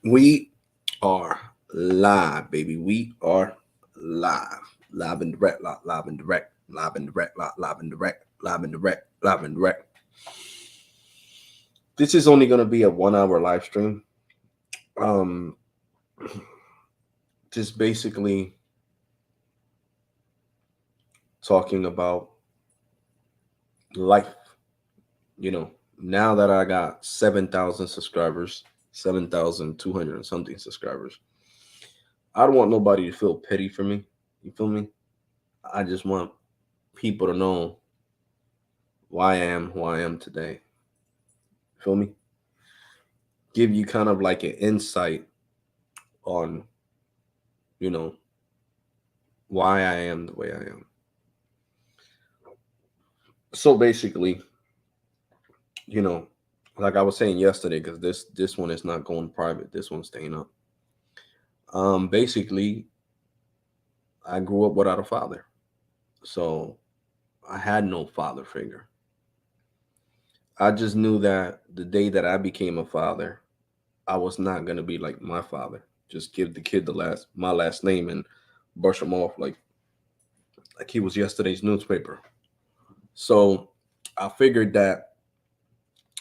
We are live, baby. We are live. Live and direct, live and direct, live and direct, live and direct, live and direct, live and direct. This is only going to be a 1 hour live stream. Um, just basically talking about life. You know, now that I got 7,000 subscribers, 7,200 and something subscribers, I don't want nobody to feel pity for me. You feel me? I just want people to know why I am who I am today. Feel me? Give you kind of like an insight on, you know, why I am the way I am. So basically, you know, like I was saying yesterday, because this one is not going private. This one's staying up. Basically, I grew up without a father, so I had no father figure. I just knew that the day that I became a father, I was not gonna be like my father. Just give the kid the last my last name and brush him off like he was yesterday's newspaper. So I figured that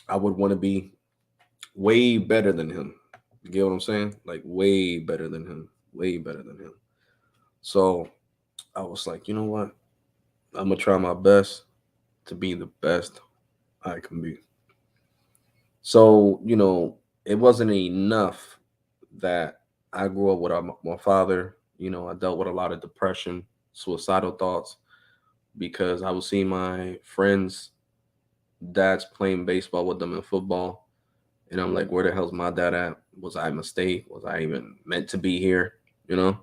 I would want to be way better than him. You get what I'm saying? Like way better than him. Way better than him. So I was like, you know what? I'm gonna try my best to be the best I can be. So, it wasn't enough that I grew up without my father. I dealt with a lot of depression, suicidal thoughts because I was seeing my friends' dads playing baseball with them in football. And I'm like, where the hell's my dad at? Was I a mistake? Was I even meant to be here? You know,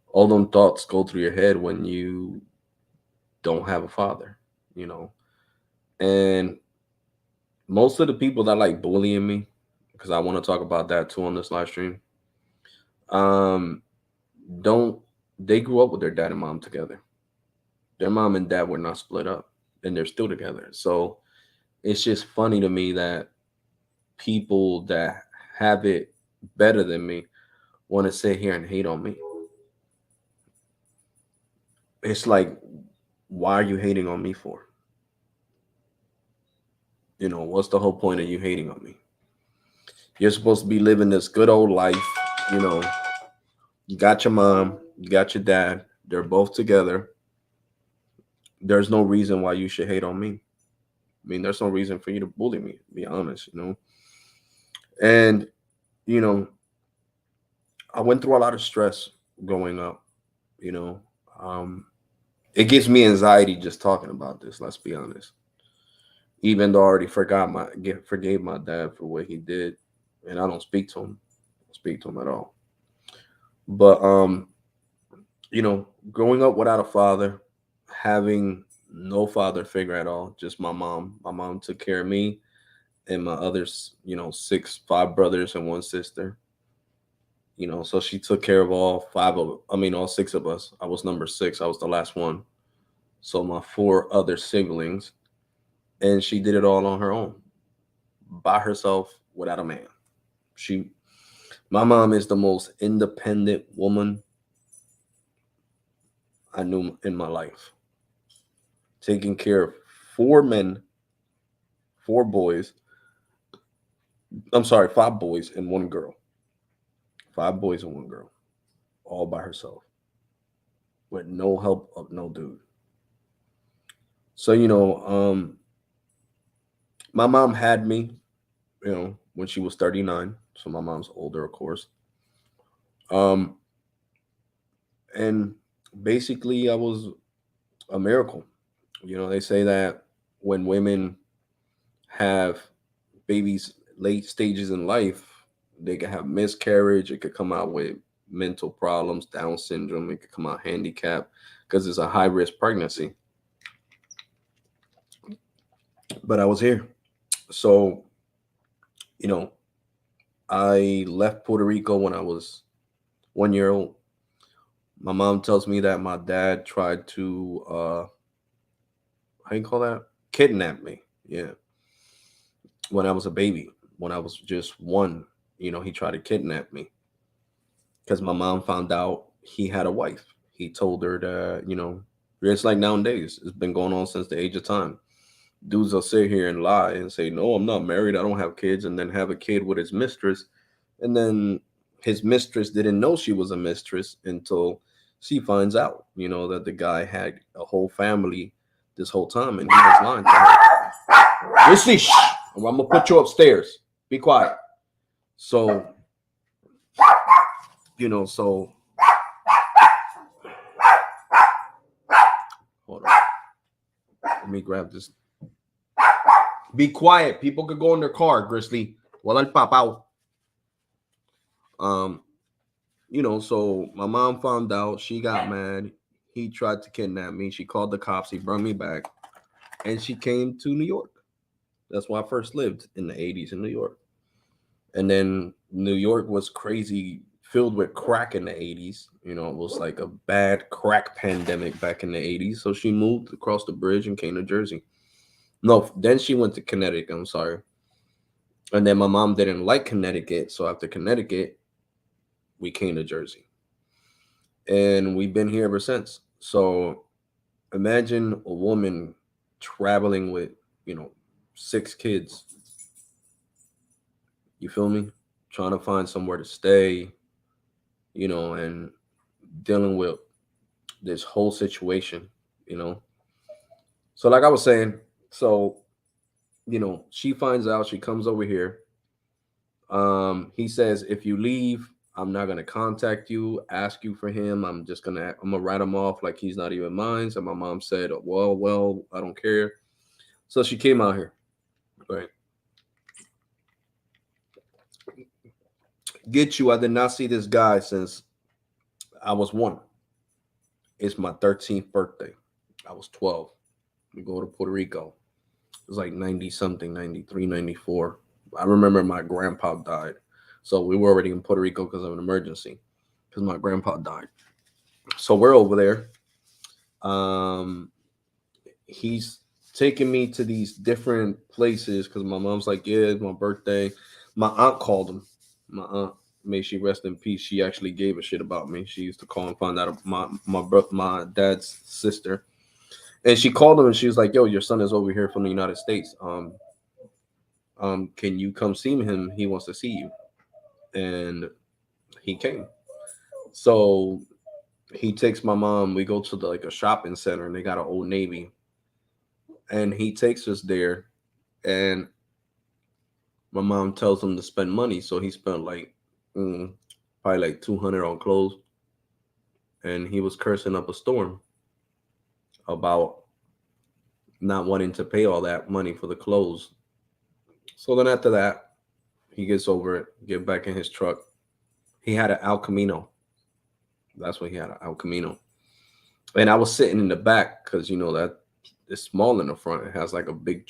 all them thoughts go through your head when you don't have a father, you know. And most of the people that like bullying me, because I want to talk about that too on this live stream, um, don't they grew up with their dad and mom together. Their mom and dad were not split up and they're still together. So it's just funny to me that people that have it better than me want to sit here and hate on me. It's like, why are you hating on me for? What's the whole point of you hating on me? You're supposed to be living this good old life. You know, you got your mom, you got your dad, they're both together. There's no reason why you should hate on me. I mean, there's no reason for you to bully me, to be honest. And, you know, I went through a lot of stress growing up, you know. Um, it gives me anxiety just talking about this, let's be honest. Even though I already forgave my dad for what he did, and I don't speak to him. I don't speak to him at all. But growing up without a father, having no father figure at all, just my mom. My mom took care of me and my others, five brothers and one sister. So she took care of all six of us. I was number six. I was the last one. So my four other siblings, and she did it all on her own, by herself, without a man. She, my mom is the most independent woman I knew in my life, taking care of four men, four boys. I'm sorry, five boys and one girl. Five boys and one girl, all by herself, with no help of no dude. So my mom had me, when she was 39. So my mom's older, of course. Um, and basically, I was a miracle. They say that when women have babies late stages in life, they can have miscarriage. It could come out with mental problems, Down syndrome. It could come out handicapped because it's a high risk pregnancy. But I was here. So, you know, I left Puerto Rico when I was 1 year old. My mom tells me that my dad tried to, how you call that? Kidnap me. Yeah. When I was a baby, when I was just one. He tried to kidnap me because my mom found out he had a wife. He told her that, it's like nowadays, it's been going on since the age of time. Dudes will sit here and lie and say, "No, I'm not married. I don't have kids," and then have a kid with his mistress. And then his mistress didn't know she was a mistress until she finds out, that the guy had a whole family this whole time and he was lying to her. Lucy, shh! I'm going to put you upstairs. Be quiet. So, so hold on. Let me grab this. Be quiet. People could go in their car, Grizzly. Well, I'll pop out. Um, so my mom found out. She got mad. He tried to kidnap me. She called the cops. He brought me back, and she came to New York. That's why I first lived in the '80s in New York. And then New York was crazy, filled with crack in the '80s. It was like a bad crack pandemic back in the '80s. So she moved across the bridge and came to Jersey. No, then she went to Connecticut. I'm sorry. And then my mom didn't like Connecticut. So after Connecticut, we came to Jersey. And we've been here ever since. So imagine a woman traveling with, you know, 6 kids. You feel me? Trying to find somewhere to stay, and dealing with this whole situation, you know. So like I was saying, so she finds out, she comes over here. He says, if you leave, I'm not gonna contact you, ask you for him. I'm gonna write him off like he's not even mine. So my mom said, well, I don't care. So she came out here. Right. Get you. I did not see this guy since I was 1. It's my 13th birthday. I was 12. We go to Puerto Rico. It was like 90 something, 93, 94. I remember my grandpa died. So we were already in Puerto Rico because of an emergency, because my grandpa died. So we're over there. Um, he's taking me to these different places because my mom's like, yeah, it's my birthday. My aunt called him. My aunt, may she rest in peace. She actually gave a shit about me. She used to call and find out my dad's sister, and she called him and she was like, "Yo, your son is over here from the United States. Can you come see him? He wants to see you." And he came. So he takes my mom. We go to like a shopping center, and they got an Old Navy, and he takes us there, and my mom tells him to spend money. So he spent like probably like 200 on clothes, and he was cursing up a storm about not wanting to pay all that money for the clothes. So then after that, he gets over it, get back in his truck. He had an El Camino. That's what he had, an El Camino. And I was sitting in the back because that it's small in the front. It has like a big,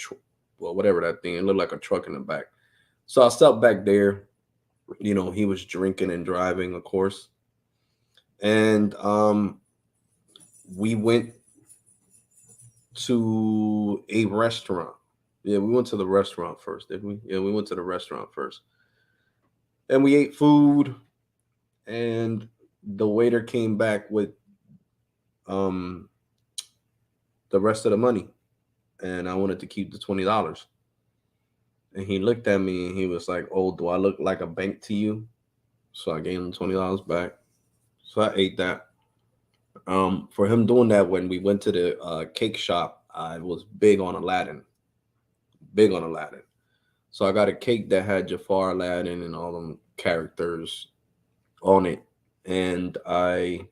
well, whatever that thing. It looked like a truck in the back. So I stepped back there. He was drinking and driving, of course. And we went to a restaurant. Yeah, we went to the restaurant first, didn't we? Yeah, we went to the restaurant first. And we ate food, and the waiter came back with um the rest of the money, and I wanted to keep the $20. And he looked at me and he was like, "Oh, do I look like a bank to you?" So I gave him $20 back. So I ate that. For him doing that, when we went to the cake shop, I was big on Aladdin, big on Aladdin. So I got a cake that had Jafar, Aladdin, and all them characters on it, and I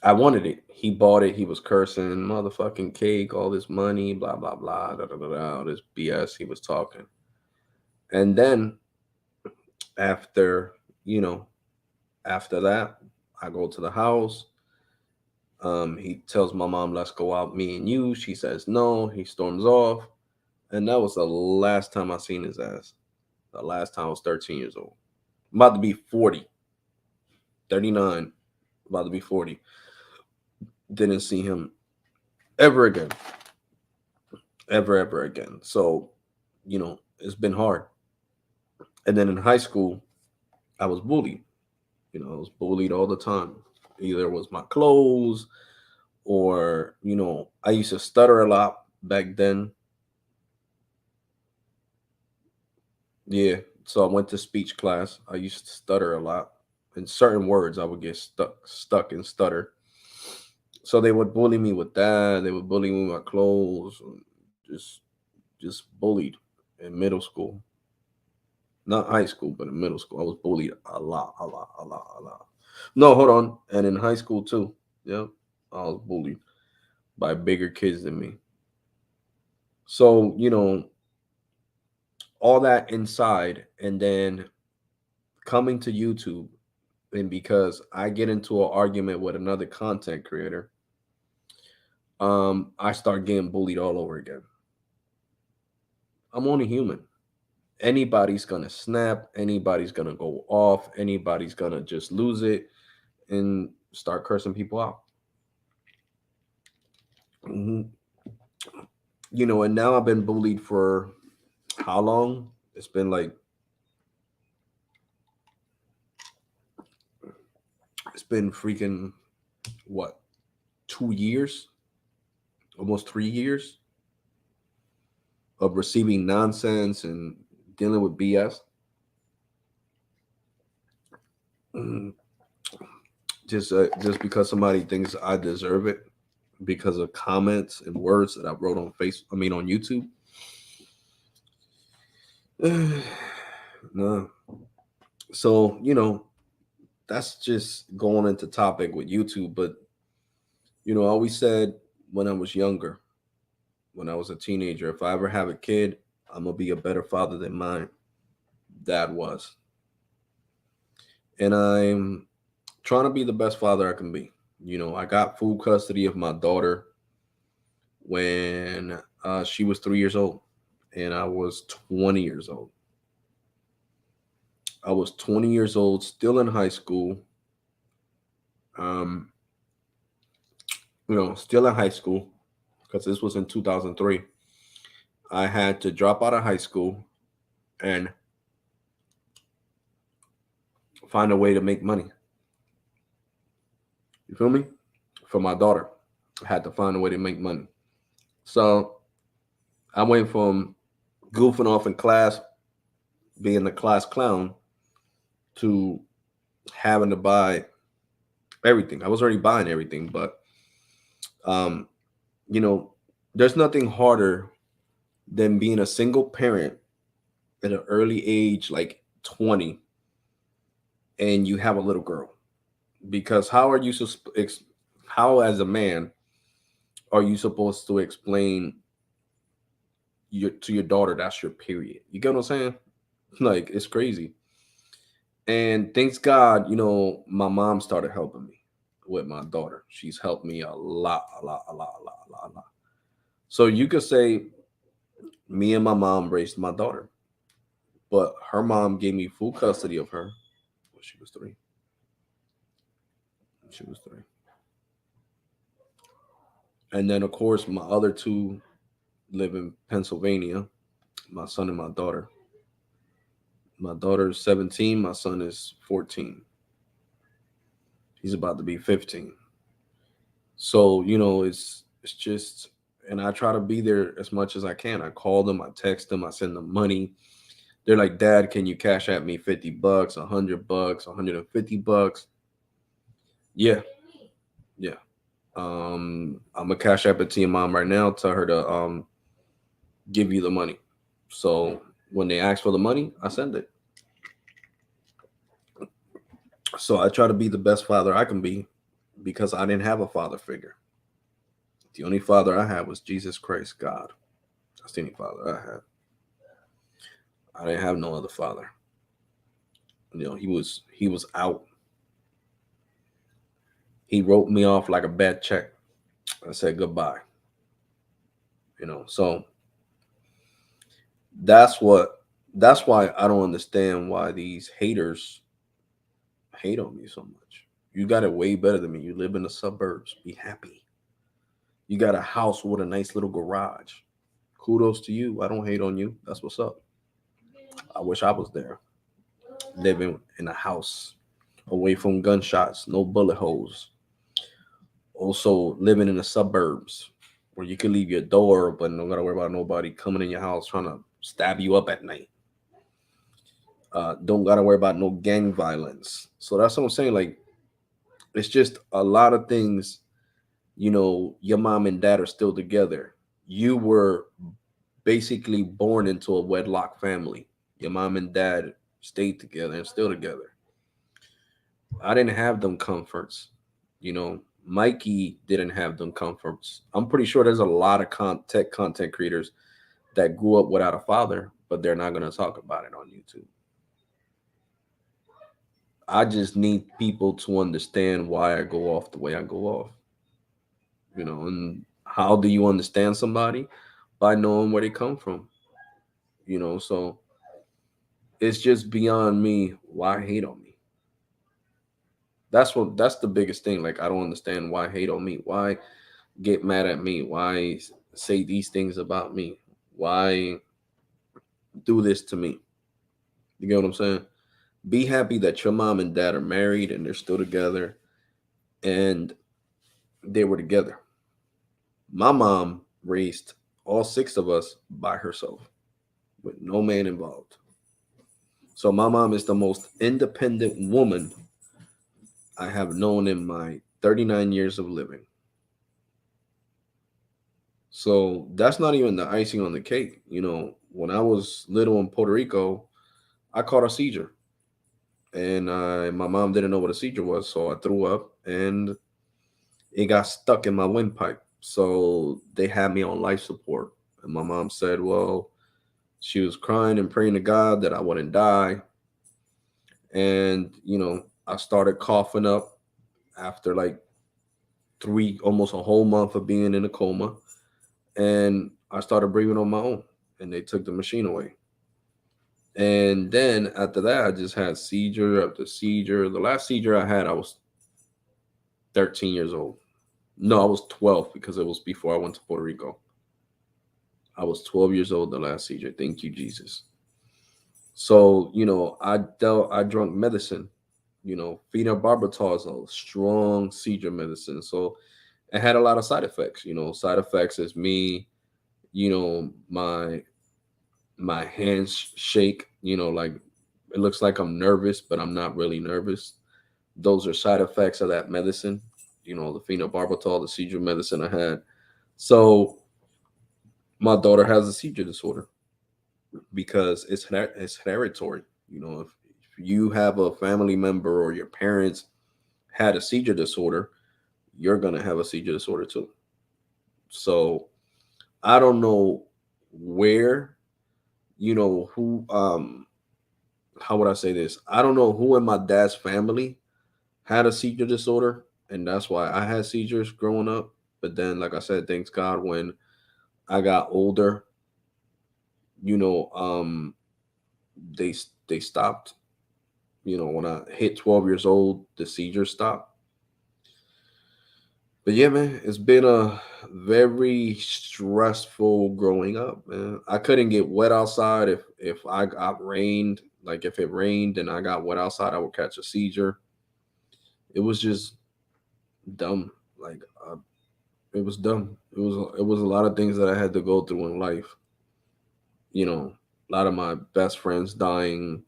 wanted it. He bought it. He was cursing, motherfucking cake, all this money, blah blah blah, da da da da, all this BS he was talking. And then after, you know, after that, I go to the house. He tells my mom, "Let's go out, me and you." She says no. He storms off, and that was the last time I seen his ass. The last time I was 13 years old. I'm about to be 40, 39, about to be 40. Didn't see him ever again, ever again. So, it's been hard. And then in high school, I was bullied. I was bullied all the time. Either it was my clothes, or I used to stutter a lot back then. Yeah, so I went to speech class. I used to stutter a lot. In certain words, I would get stuck and stutter. So they would bully me with that. They would bully me with my clothes. And just bullied in middle school. Not high school, but in middle school, I was bullied a lot, a lot, a lot, a lot. No, hold on. And in high school too. Yep, I was bullied by bigger kids than me. So all that inside, and then coming to YouTube, and because I get into an argument with another content creator, I start getting bullied all over again. I'm only human. Anybody's gonna snap, anybody's gonna go off, anybody's gonna just lose it and start cursing people out. Mhm. And now I've been bullied for how long? It's been like, it's been freaking what, 2 years, almost 3 years of receiving nonsense and dealing with BS. Mm, just because somebody thinks I deserve it because of comments and words that I wrote on on YouTube. No. So, that's just going into topic with YouTube. But, I always said when I was younger, when I was a teenager, if I ever have a kid, I'm going to be a better father than my dad was. And I'm trying to be the best father I can be. I got full custody of my daughter when she was 3 years old, and I was 20 years old. I was 20 years old, still in high school. Um, still in high school because this was in 2003. I had to drop out of high school and find a way to make money. You feel me? For my daughter, I had to find a way to make money. So I went from goofing off in class, being the class clown, to having to buy everything. I was already buying everything, but um, you know, there's nothing harder than being a single parent at an early age, like 20, and you have a little girl. Because how as a man are you supposed to explain to your daughter that's your period? You get what I'm saying? Like, it's crazy. And thanks God, my mom started helping me with my daughter. She's helped me a lot, a lot, a lot, a lot, a lot, a lot. So you could say me and my mom raised my daughter, but her mom gave me full custody of her when she was three. She was three. And then, of course, my other two live in Pennsylvania, my son and my daughter. My daughter is 17, my son is 14. He's about to be 15. So, it's just, and I try to be there as much as I can. I call them, I text them, I send them money. They're like, "Dad, can you cash at me $50, $100, $150?" Yeah, yeah. I'm gonna cash app it to your mom right now. Tell her to give you the money. So when they ask for the money, I send it. So I try to be the best father I can be because I didn't have a father figure. The only father I had was Jesus Christ, God. That's the only father I had. I didn't have no other father. He was out. He wrote me off like a bad check. I said goodbye. So that's what that's why I don't understand why these haters hate on me so much. You got it way better than me. You live in the suburbs. Be happy. You got a house with a nice little garage. Kudos to you. I don't hate on you. That's what's up. I wish I was there. living in a house away from gunshots, no bullet holes. Also living in the suburbs where you can leave your door open, don't gotta worry about nobody coming in your house trying to stab you up at night. Don't gotta worry about no gang violence. So that's what I'm saying. Like, it's just a lot of things. Your mom and dad are still together. You were basically born into a wedlock family. Your mom and dad stayed together and still together. I didn't have them comforts. Mikey didn't have them comforts. I'm pretty sure there's a lot of tech content creators that grew up without a father, but they're not going to talk about it on YouTube. I just need people to understand why I go off the way I go off. And how do you understand somebody? By knowing where they come from. So it's just beyond me why hate on me. That's the biggest thing. Like, I don't understand why hate on me. Why get mad at me? Why say these things about me? Why do this to me? You get what I'm saying? Be happy that your mom and dad are married and they're still together and they were together. My mom raised all six of us by herself with no man involved. So my mom is the most independent woman I have known in my 39 years of living. So that's not even the icing on the cake. When I was little in Puerto Rico, I caught a seizure, and my mom didn't know what a seizure was, so I threw up, and it got stuck in my windpipe. So they had me on life support, and my mom said, "Well, she was crying and praying to God that I wouldn't die." And I started coughing up after like almost a whole month of being in a coma, and I started breathing on my own, and they took the machine away. And then after that, I just had seizure after seizure. The last seizure I had, I was 13 years old. No, I was 12 because it was before I went to Puerto Rico. I was 12 years old the last seizure. Thank you, Jesus. So, I drunk medicine. Phenobarbital is a strong seizure medicine. So it had a lot of side effects. Side effects is me, my hands shake, like it looks like I'm nervous, but I'm not really nervous. Those are side effects of that medicine, the phenobarbital, the seizure medicine I had. So my daughter has a seizure disorder because it's hereditary. If you have a family member or your parents had a seizure disorder, you're gonna have a seizure disorder too. So I don't know where, who how would I say this? I don't know who in my dad's family had a seizure disorder, and that's why I had seizures growing up. But then, like I said, thanks God, when I got older, you know, um, they stopped. When I hit 12 years old, the seizures stopped. But yeah, man, it's been a very stressful growing up, man. I couldn't get wet outside if I got rained. Like if it rained and I got wet outside, I would catch a seizure. It was just dumb. Like it was dumb. It was a lot of things that I had to go through in life. A lot of my best friends dying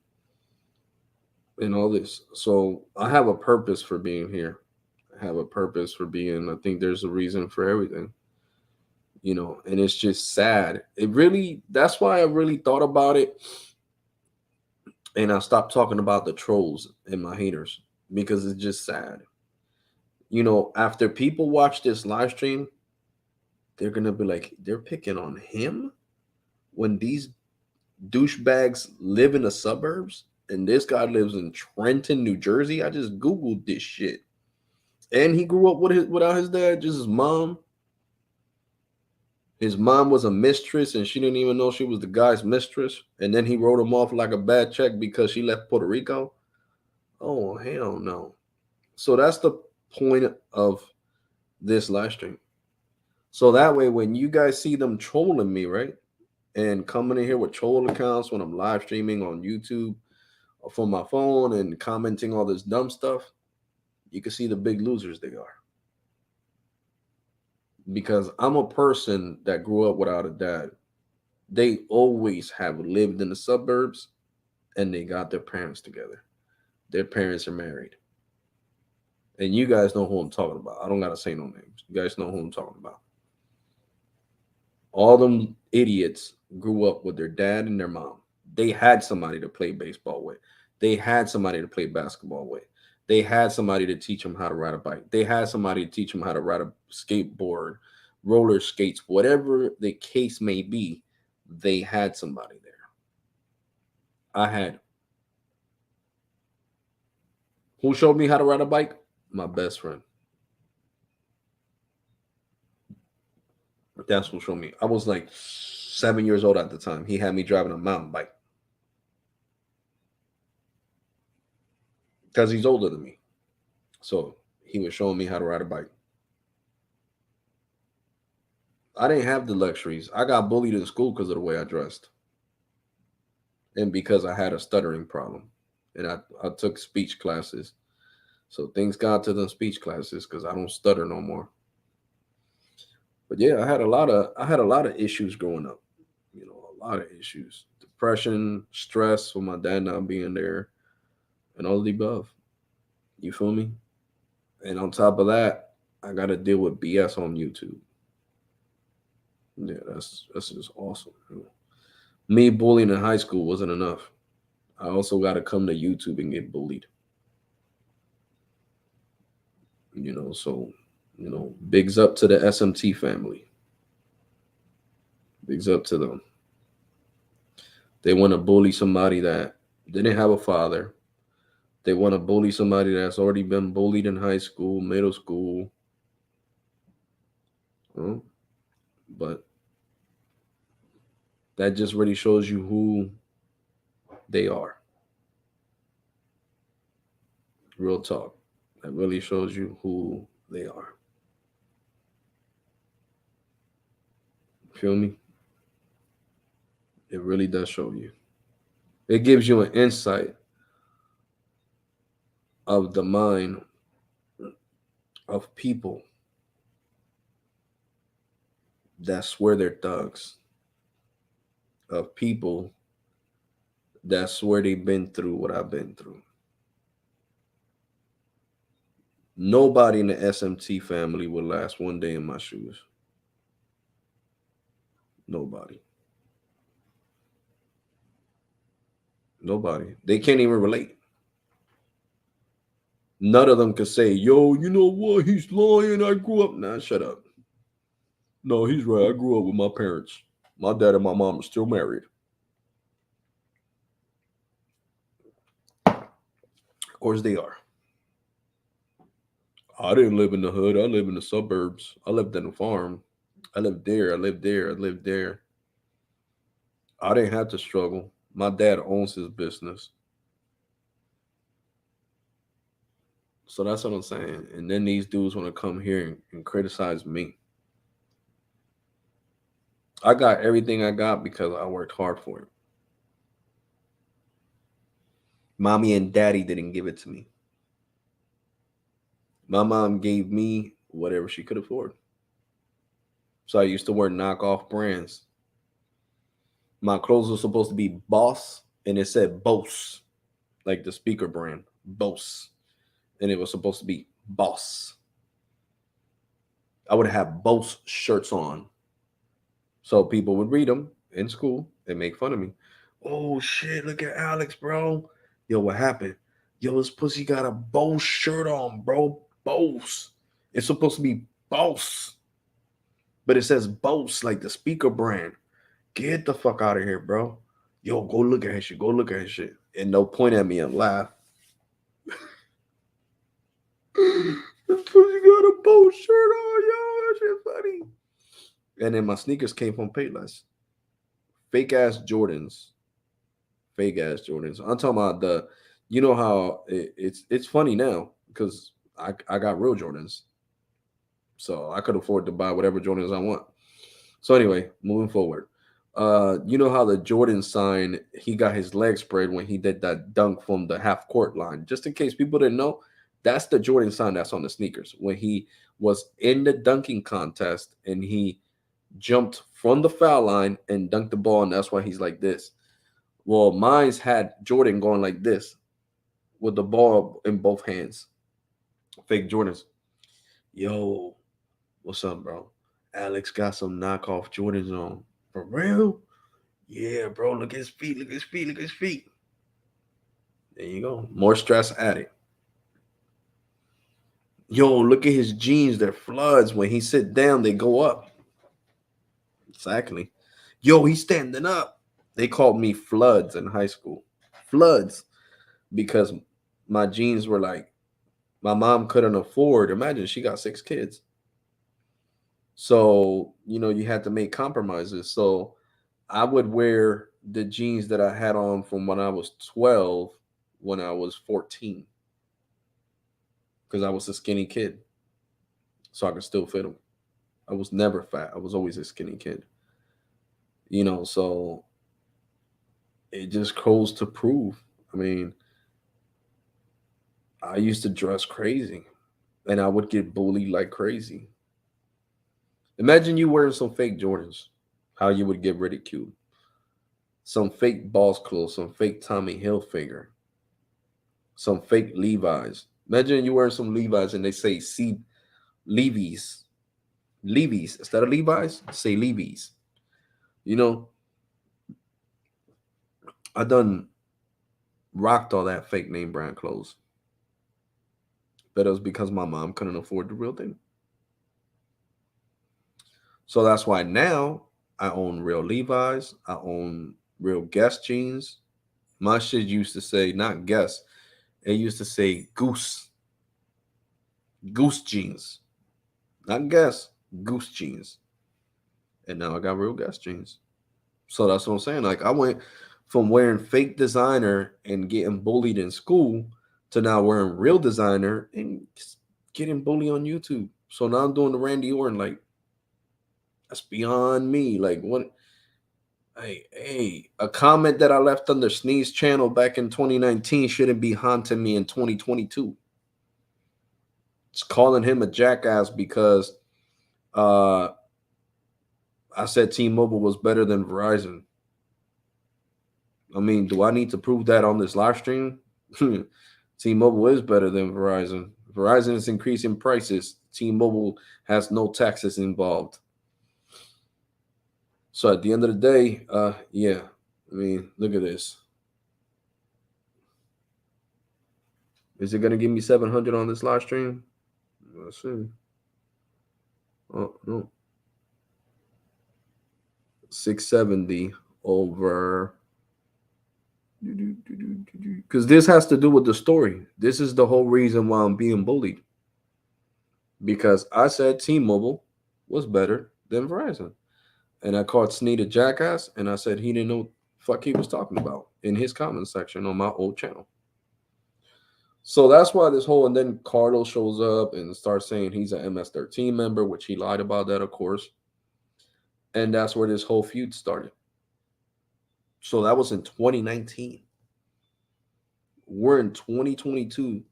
and all this. So I have a purpose for being here. I have a purpose for being. I think there's a reason for everything. And it's just sad. It really. That's why I really thought about it, and I stopped talking about the trolls and my haters because it's just sad. After people watch this live stream, they're gonna be like, they're picking on him when these douchebags live in the suburbs, and this guy lives in Trenton, New Jersey. I just googled this shit, and he grew up without his dad, just his mom. His mom was a mistress, and she didn't even know she was the guy's mistress. And then he wrote him off like a bad check because she left Puerto Rico. Oh hell no! So that's the point of this live stream. So that way, when you guys see them trolling me, right, and coming in here with troll accounts when I'm live streaming on YouTube from my phone and commenting all this dumb stuff, you can see the big losers they are. Because I'm a person that grew up without a dad. They always have lived in the suburbs and they got their parents together. Their parents are married. And you guys know who I'm talking about. I don't gotta say no names. You guys know who I'm talking about. All them idiots grew up with their dad and their mom. They had somebody to play baseball with. They had somebody to play basketball with. They had somebody to teach them how to ride a bike. They had somebody to teach them how to ride a skateboard, roller skates, whatever the case may be. They had somebody there. I had who showed me how to ride a bike? My best friend. That's who showed me. I was like 7 years old at the time. He had me driving a mountain bike because he's older than me. So he was showing me how to ride a bike. I didn't have the luxuries. I got bullied in school because of the way I dressed and because I had a stuttering problem. And I took speech classes. So things got to the speech classes because I don't stutter no more. But yeah, I had a lot of issues growing up. A lot of issues. Depression, stress with my dad not being there, and all of the above. You feel me? And on top of that, I gotta deal with BS on YouTube. Yeah, that's just awesome. Me bullying in high school wasn't enough. I also got to come to YouTube and get bullied. So bigs up to the SMT family. Bigs up to them. They want to bully somebody that didn't have a father. They want to bully somebody that's already been bullied in high school, middle school. uh, But that just really shows you who they are. Real talk. That really shows you who they are. Feel me? It really does show you. It gives you an insight of the mind of people that swear they're thugs, of people that swear they've been through what I've been through. Nobody in the SMT family would last one day in my shoes. Nobody. Nobody. They can't even relate. None of them could say, yo, you know what? He's lying. I grew up. Nah, shut up. No, he's right. I grew up with my parents. My dad and my mom are still married. Of course they are. I didn't live in the hood. I live in the suburbs. I lived in a farm. I lived there. I lived there. I lived there. I didn't have to struggle. My dad owns his business. So that's what I'm saying. And then these dudes want to come here and criticize me. I got everything I got because I worked hard for it. Mommy and daddy didn't give it to me. My mom gave me whatever she could afford. So I used to wear knockoff brands. My clothes were supposed to be Boss, and it said Bose, like the speaker brand, Bose. And it was supposed to be Boss. I would have Bose shirts on. So people would read them in school and make fun of me. Oh shit, look at Alex, bro. Yo, what happened? Yo, this pussy got a Bose shirt on, bro. Bose. It's supposed to be Bose, but it says Bose, like the speaker brand. Get the fuck out of here, bro. Yo, go look at his shit. Go look at his shit. And they'll point at me and laugh. This pussy got a Bose shirt on, yo. That shit funny. And then my sneakers came from Payless. Fake ass Jordans. Fake ass Jordans. I'm talking about you know how it's funny now because I got real Jordans. So I could afford to buy whatever Jordans I want. So anyway, moving forward. You know how the Jordan sign, he got his leg spread when he did that dunk from the half court line. Just in case people didn't know, that's the Jordan sign that's on the sneakers. When he was in the dunking contest and he jumped from the foul line and dunked the ball, and that's why he's like this. Well, mine's had Jordan going like this with the ball in both hands. Fake Jordans. Yo, what's up, bro? Alex got some knockoff Jordans on. For real? Yeah, bro. Look at his feet. Look at his feet. Look at his feet. There you go. More stress added. Yo, look at his jeans. They're floods. When he sit down, they go up. Exactly. Yo, he's standing up. They called me floods in high school. Floods. Because my jeans were like, my mom couldn't afford. Imagine she got 6 kids. So, you had to make compromises. So I would wear the jeans that I had on from when I was 12 when I was 14 because I was a skinny kid. So I could still fit them. I was never fat. I was always a skinny kid. So it just goes to prove. I mean, I used to dress crazy and I would get bullied like crazy. Imagine you wearing some fake Jordans, how you would get ridiculed. Some fake boss clothes, some fake Tommy Hilfiger, some fake Levi's. Imagine you wearing some Levi's and they say see Levi's. Levi's. Instead of Levi's, say Levi's. You know, I done rocked all that fake name brand clothes. But it was because my mom couldn't afford the real thing. So that's why now I own real Levi's. I own real Guess jeans. My shit used to say not Guess. It used to say Goose. Goose jeans. Not Guess. Goose jeans. And now I got real Guess jeans. So that's what I'm saying. Like I went from wearing fake designer and getting bullied in school to now wearing real designer and getting bullied on YouTube. So now I'm doing the Randy Orton. Like that's beyond me. Like what? Hey, a comment that I left on the Sneeze channel back in 2019 shouldn't be haunting me in 2022. It's calling him a jackass because uh, I said T-Mobile was better than Verizon. I mean, do I need to prove that on this live stream? T-Mobile is better than Verizon. Verizon is increasing prices. T-Mobile has no taxes involved. So at the end of the day, yeah. I mean, look at this. Is it gonna give me 700 on this live stream? Let's see. Oh no, 670 over. Because this has to do with the story. This is the whole reason why I'm being bullied. Because I said T-Mobile was better than Verizon. And I called Sneed a jackass, and I said he didn't know what the fuck he was talking about in his comment section on my old channel. So that's why this whole, and then Carlos shows up and starts saying he's an MS-13 member, which he lied about that, of course. And that's where this whole feud started. So that was in 2019. We're in 2022,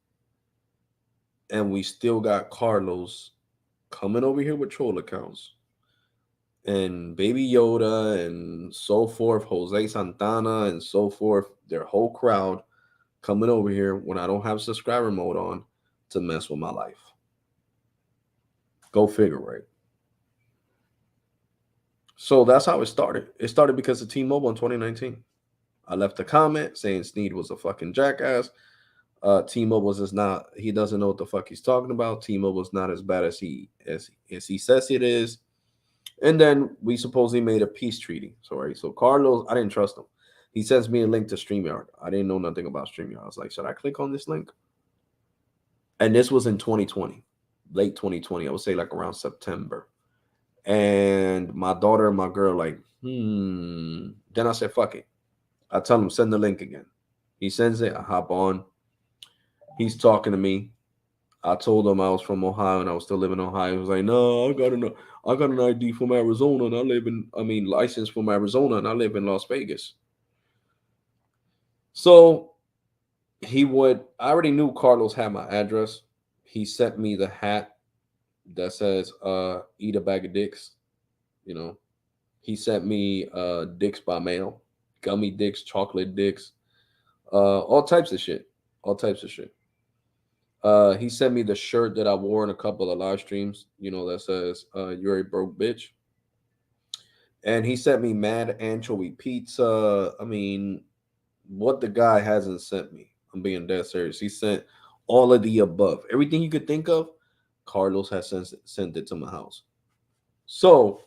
and we still got Carlos coming over here with troll accounts and Baby Yoda and so forth, Jose Santana and so forth, their whole crowd coming over here when I don't have subscriber mode on to mess with my life. Go figure, right? So that's how it started. It started because of T-Mobile in 2019. I left a comment saying Sneed was a fucking jackass. T-Mobile is not. He doesn't know what the fuck he's talking about. T-Mobile is not as bad as he says it is. And then we supposedly made a peace treaty. So right. So Carlos, I didn't trust him. He sends me a link to StreamYard. I didn't know nothing about StreamYard. I was like, should I click on this link? And this was in 2020, late 2020. I would say like around September. And my daughter and my girl like, Then I said, fuck it. I tell him send the link again. He sends it. I hop on. He's talking to me. I told him I was from Ohio and I was still living in Ohio. He was like, "No, I got an ID from Arizona and license from Arizona and I live in Las Vegas." So I already knew Carlos had my address. He sent me the hat that says, "Eat a bag of dicks." You know, he sent me dicks by mail, gummy dicks, chocolate dicks, all types of shit, all types of shit. He sent me the shirt that I wore in a couple of live streams, that says, "You're a broke bitch." And he sent me mad anchovy pizza. I mean, what the guy hasn't sent me? I'm being dead serious. He sent all of the above. Everything you could think of, Carlos has sent it to my house. So,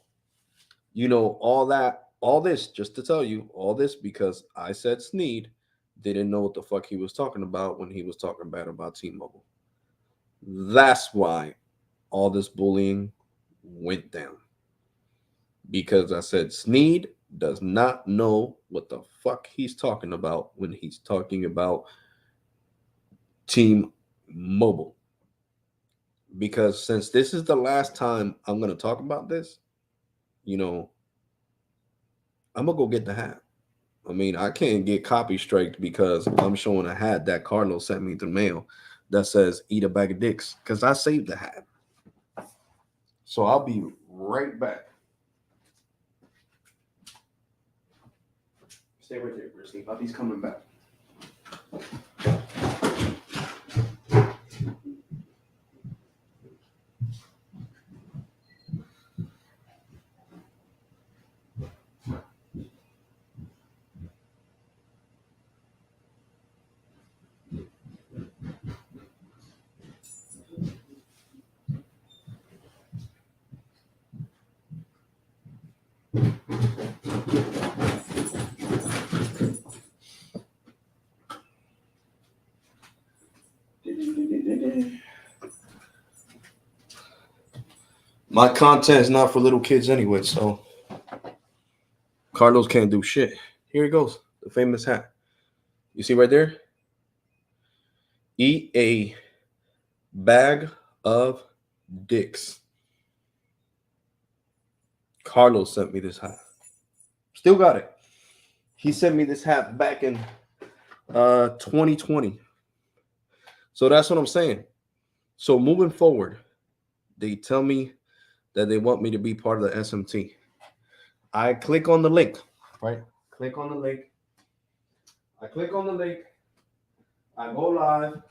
all this, just to tell you, all this because I said Sneed didn't know what the fuck he was talking about when he was talking bad about T-Mobile. That's why all this bullying went down. Because I said Sneed does not know what the fuck he's talking about when he's talking about Team Mobile. Because since this is the last time I'm going to talk about this, you know, I'm going to go get the hat. I mean, I can't get copy striked because I'm showing a hat that Carlos sent me through mail that says "Eat a bag of dicks" because I saved the hat. So I'll be right back. Stay right there, Christy. Bobby's coming back. My content is not for little kids anyway, so Carlos can't do shit. Here he goes, the famous hat. You see right there? Eat a bag of dicks. Carlos sent me this hat. Still got it. He sent me this hat back in 2020. So that's what I'm saying. So moving forward, they tell me that they want me to be part of the SMT. I click on the link, right? Click on the link. I click on the link. I go live.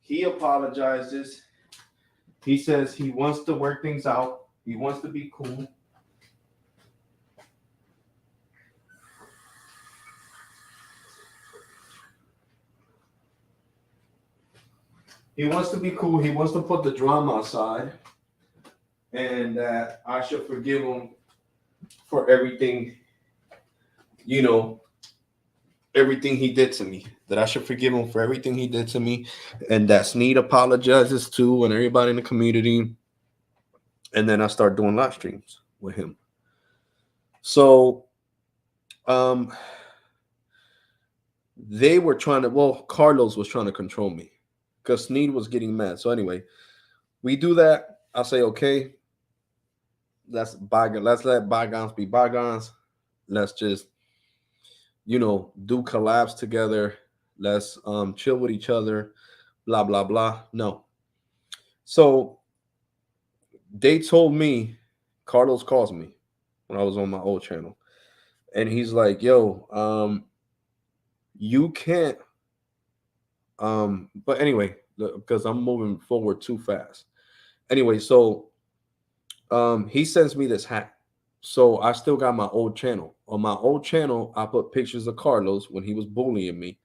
He apologizes. He says he wants to work things out. He wants to be cool. He wants to be cool. He wants to put the drama aside. And that I should forgive him for everything, you know, everything he did to me. That I should forgive him for everything he did to me. And that Sneed apologizes to and everybody in the community. And then I start doing live streams with him. So um they were trying to, well, Carlos was trying to control me because Sneed was getting mad. So anyway, we do that. I say, okay, let's let bygones be bygones. Let's just, do collabs together. Let's chill with each other, blah blah blah. No. So they told me, Carlos calls me when I was on my old channel. And he's like, yo, you can't but anyway, because I'm moving forward too fast. Anyway, so he sends me this hat. So I still got my old channel. On my old channel, I put pictures of Carlos when he was bullying me.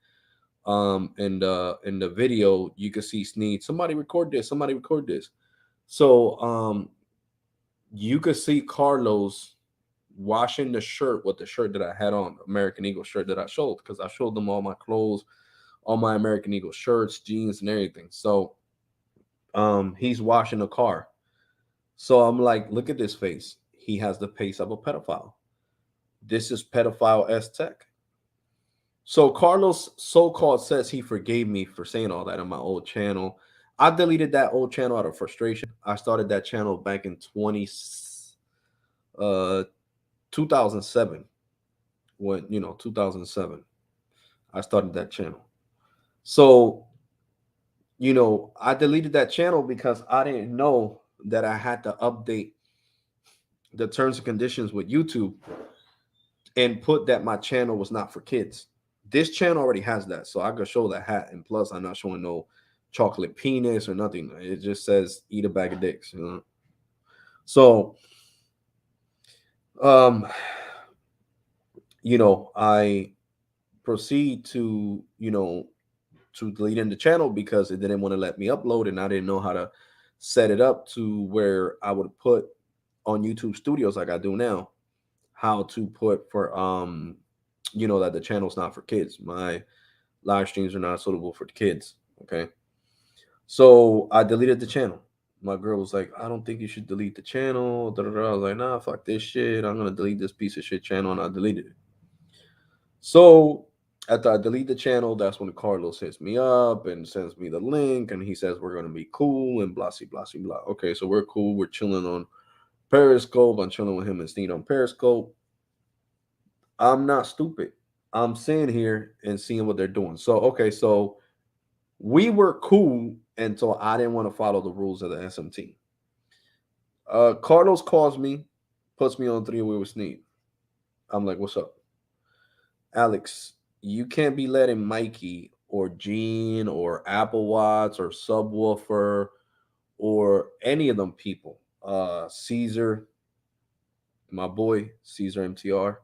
And in the video, you can see Sneed. Somebody record this. Somebody record this. So you could see Carlos washing the shirt with the shirt that I had on, American Eagle shirt that I showed, because I showed them all my clothes, all my American Eagle shirts, jeans, and everything. So he's washing the car. So I'm like, look at this face. He has the face of a pedophile. This is pedophile S Tech. So Carlos so-called says he forgave me for saying all that on my old channel. I deleted that old channel out of frustration. I started that channel back in uh 2007. When 2007, I started that channel. So I deleted that channel because I didn't know that I had to update the terms and conditions with YouTube and put that my channel was not for kids. This channel already has that, so I could show that hat. And plus, I'm not showing no chocolate penis or nothing. It just says eat a bag of dicks. So, um, I proceed to deleting the channel because it didn't want to let me upload, and I didn't know how to set it up to where I would put on YouTube Studios like I do now, how to put for that the channel's not for kids. My live streams are not suitable for the kids. Okay. So I deleted the channel. My girl was like, I don't think you should delete the channel. Da, da, da. I was like, nah, fuck this shit. I'm gonna delete this piece of shit channel, and I deleted it. So after I delete the channel, that's when Carlos hits me up and sends me the link, and he says we're gonna be cool and blah blah blah blah. Okay, so we're cool. We're chilling on Periscope. I'm chilling with him and Steve on Periscope. I'm not stupid. I'm sitting here and seeing what they're doing. So okay, so we were cool until I didn't want to follow the rules of the SMT. Carlos calls me, puts me on three-way with Sneed. I'm like, what's up? Alex, you can't be letting Mikey or Gene or Apple Watts or Subwoofer or any of them people, Caesar, my boy, Caesar MTR,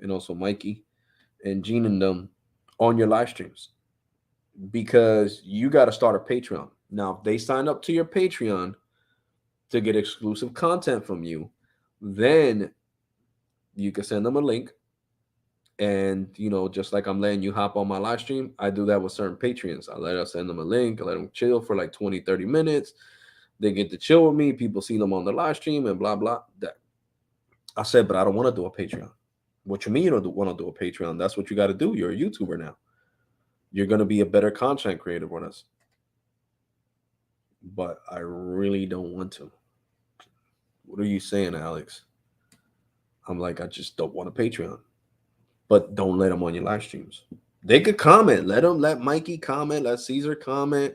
and also Mikey and Gene and them on your live streams because you got to start a Patreon. Now, if they sign up to your Patreon to get exclusive content from you, then you can send them a link. And just like I'm letting you hop on my live stream, I do that with certain Patreons. I let us send them a link, I let them chill for like 20, 30 minutes. They get to chill with me. People see them on the live stream and blah blah. That I said, but I don't want to do a Patreon. What you mean you don't want to do a Patreon? That's what you got to do. You're a YouTuber now. You're gonna be a better content creator with us. But I really don't want to. What are you saying, Alex? I'm like, I just don't want a Patreon. But don't let them on your live streams. They could comment. Let Mikey comment. Let Caesar comment.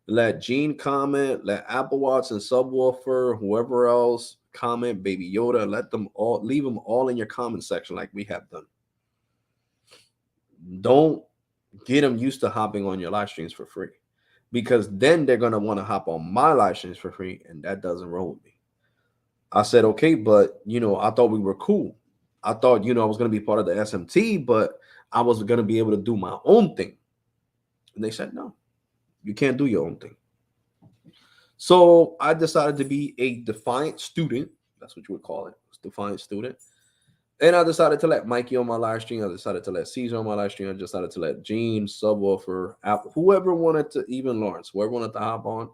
Let Gene comment. Let Apple Watts and Subwoofer, whoever else comment. Baby Yoda. Let them all leave them all in your comment section like we have done. Don't get them used to hopping on your live streams for free, because then they're gonna want to hop on my live streams for free, and that doesn't roll with me. I said, okay, but I thought we were cool. I thought, I was gonna be part of the SMT, but I was gonna be able to do my own thing. And they said, no, you can't do your own thing. So I decided to be a defiant student. That's what you would call it, defiant student. And I decided to let Mikey on my live stream. I decided to let Caesar on my live stream. I decided to let Gene, Subwoofer, Apple, whoever wanted to, even Lawrence, whoever wanted to hop on.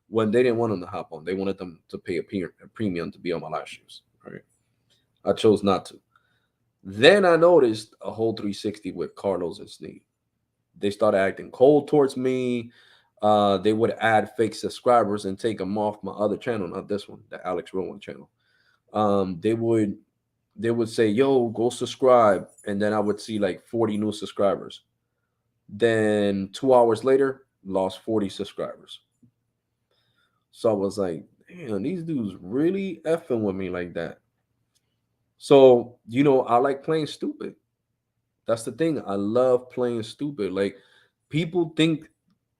When they didn't want them to hop on, they wanted them to pay a premium to be on my live streams. All right. I chose not to. Then I noticed a whole 360 with Carlos and Sneak. They started acting cold towards me. They would add fake subscribers and take them off my other channel, not this one, the Alex Rowan channel. They would say, "Yo, go subscribe," and then I would see like 40 new subscribers. Then 2 hours later, lost 40 subscribers. So I was like, "Damn, these dudes really effing with me like that." So I like playing stupid. That's the thing. I love playing stupid. Like people think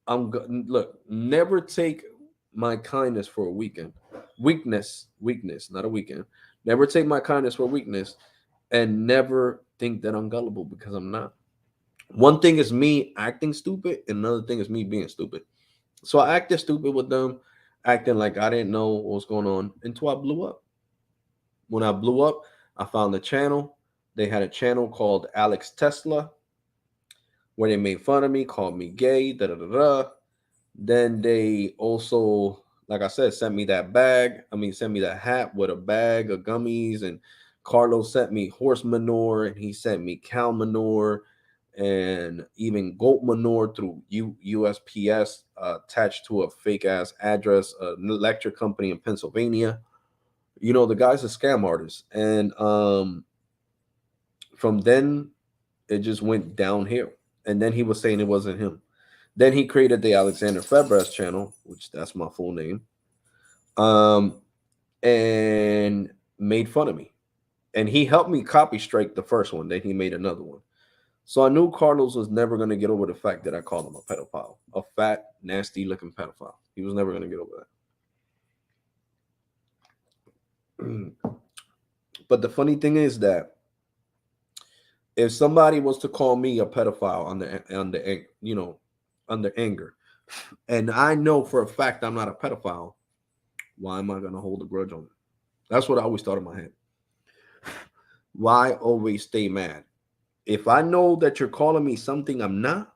look, never take my kindness for a weekend. Weakness, not a weekend. Never take my kindness for weakness, and never think that I'm gullible, because I'm not. One thing is me acting stupid, and another thing is me being stupid. So I acted stupid with them, acting like I didn't know what was going on until I blew up. When I blew up, I found the channel. They had a channel called Alex Tesla, where they made fun of me, called me gay, da da da da. Then they also, like I said, sent me that bag. Sent me that hat with a bag of gummies. And Carlos sent me horse manure, and he sent me cow manure, and even goat manure through USPS. attached to a fake ass address, an electric company in Pennsylvania. The guy's a scam artist, and from then it just went downhill. And then he was saying it wasn't him. Then he created the Alexander Febres channel, which that's my full name, um, and made fun of me. And he helped me copy strike the first one. Then he made another one. So I knew Carlos was never going to get over the fact that I called him a pedophile, a fat, nasty looking pedophile. He was never going to get over that. But the funny thing is that if somebody was to call me a pedophile under anger, and I know for a fact I'm not a pedophile, why am I going to hold a grudge on it? That's what I always thought in my head. Why always stay mad? If I know that you're calling me something I'm not,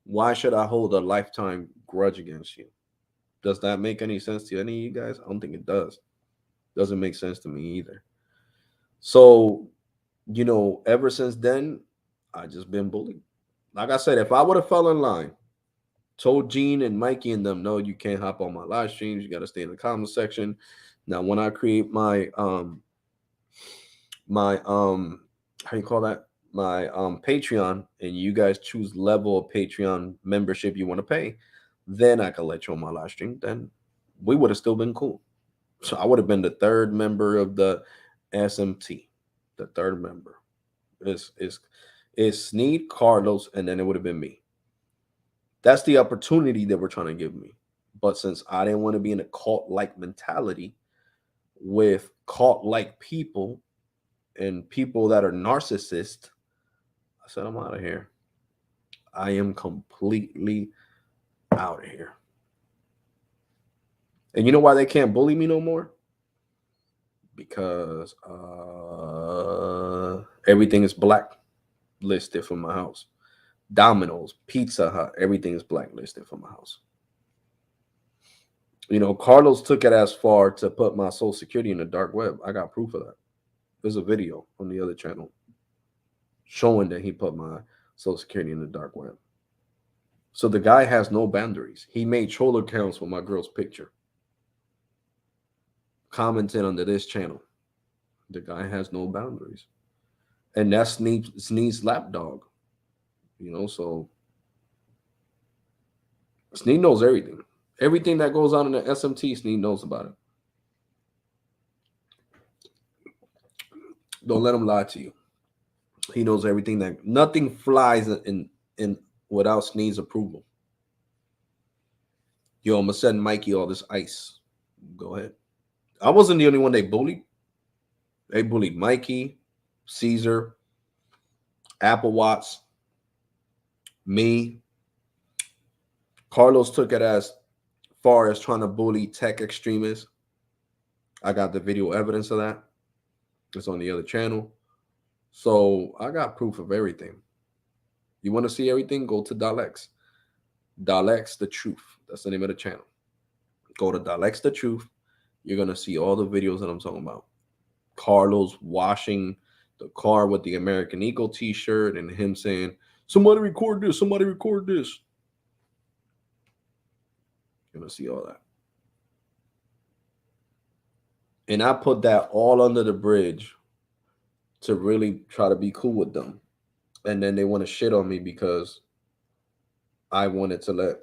why should I hold a lifetime grudge against you? Does that make any sense to any of you guys? I don't think it does. Doesn't make sense to me either. So, ever since then, I just been bullied. Like I said, if I would have fell in line, told Gene and Mikey and them, no, you can't hop on my live streams. You got to stay in the comment section. Now, when I create my how you call that, my Patreon, and you guys choose level of Patreon membership you want to pay, then I can let you on my live stream. Then we would have still been cool. So I would have been the third member of the SMT. The third member is Sneed, Carlos, and then it would have been me. That's the opportunity that we're trying to give me. But since I didn't want to be in a cult-like mentality with cult-like people and people that are narcissists, I said, I'm out of here. I am completely out of here. And you know why they can't bully me no more? Because everything is blacklisted for my house. Domino's, Pizza Hut, everything is blacklisted for my house. Carlos took it as far to put my social security in the dark web. I got proof of that. There's a video on the other channel showing that he put my social security in the dark web. So the guy has no boundaries. He made troll accounts with my girl's picture, commenting under this channel. The guy has no boundaries. And that's Sneed's lapdog. So Sneed knows everything. Everything that goes on in the SMT, Sneed knows about it. Don't let him lie to you. He knows everything. That nothing flies in without Sneed's approval. Yo, I'm gonna send Mikey all this ice. Go ahead. I wasn't the only one they bullied. They bullied Mikey, Caesar, Apple Watts, me. Carlos took it as far as trying to bully tech extremists. I got the video evidence of that. It's on the other channel. So I got proof of everything. You want to see everything? Go to Dalex. Dalex the Truth. That's the name of the channel. Go to Dalex the Truth. You're going to see all the videos that I'm talking about. Carlos washing the car with the American Eagle t-shirt and him saying, somebody record this, somebody record this. You're going to see all that. And I put that all under the bridge to really try to be cool with them. And then they want to shit on me because I wanted to let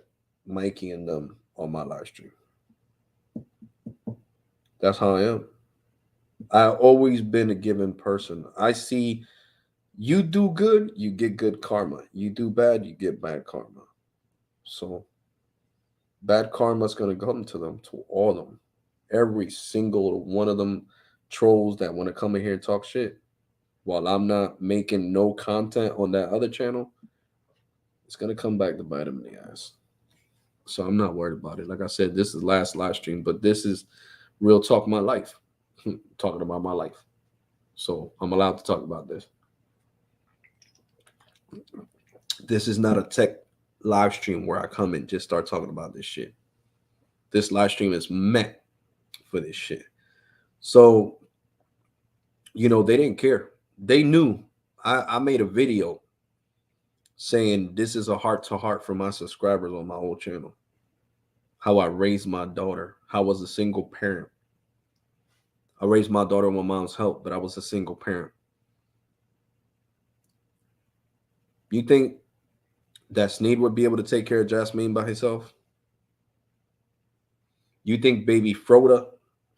Mikey and them on my live stream. That's how I am. I've always been a giving person. I see you do good, you get good karma. You do bad, you get bad karma. So bad karma is going to come to them, to all of them. Every single one of them trolls that want to come in here and talk shit while I'm not making no content on that other channel, it's going to come back to bite them in the ass. So I'm not worried about it. Like I said, this is the last live stream, but this is Real Talk My Life. Talking about my life. So I'm allowed to talk about this. This is not a tech live stream where I come and just start talking about this shit. This live stream is meant for this shit. So, they didn't care. They knew. I made a video saying this is a heart to heart for my subscribers on my old channel. how I raised my daughter, how I was a single parent. I raised my daughter with my mom's help, but I was a single parent. You think that Sneed would be able to take care of Jasmine by himself? You think baby Froda,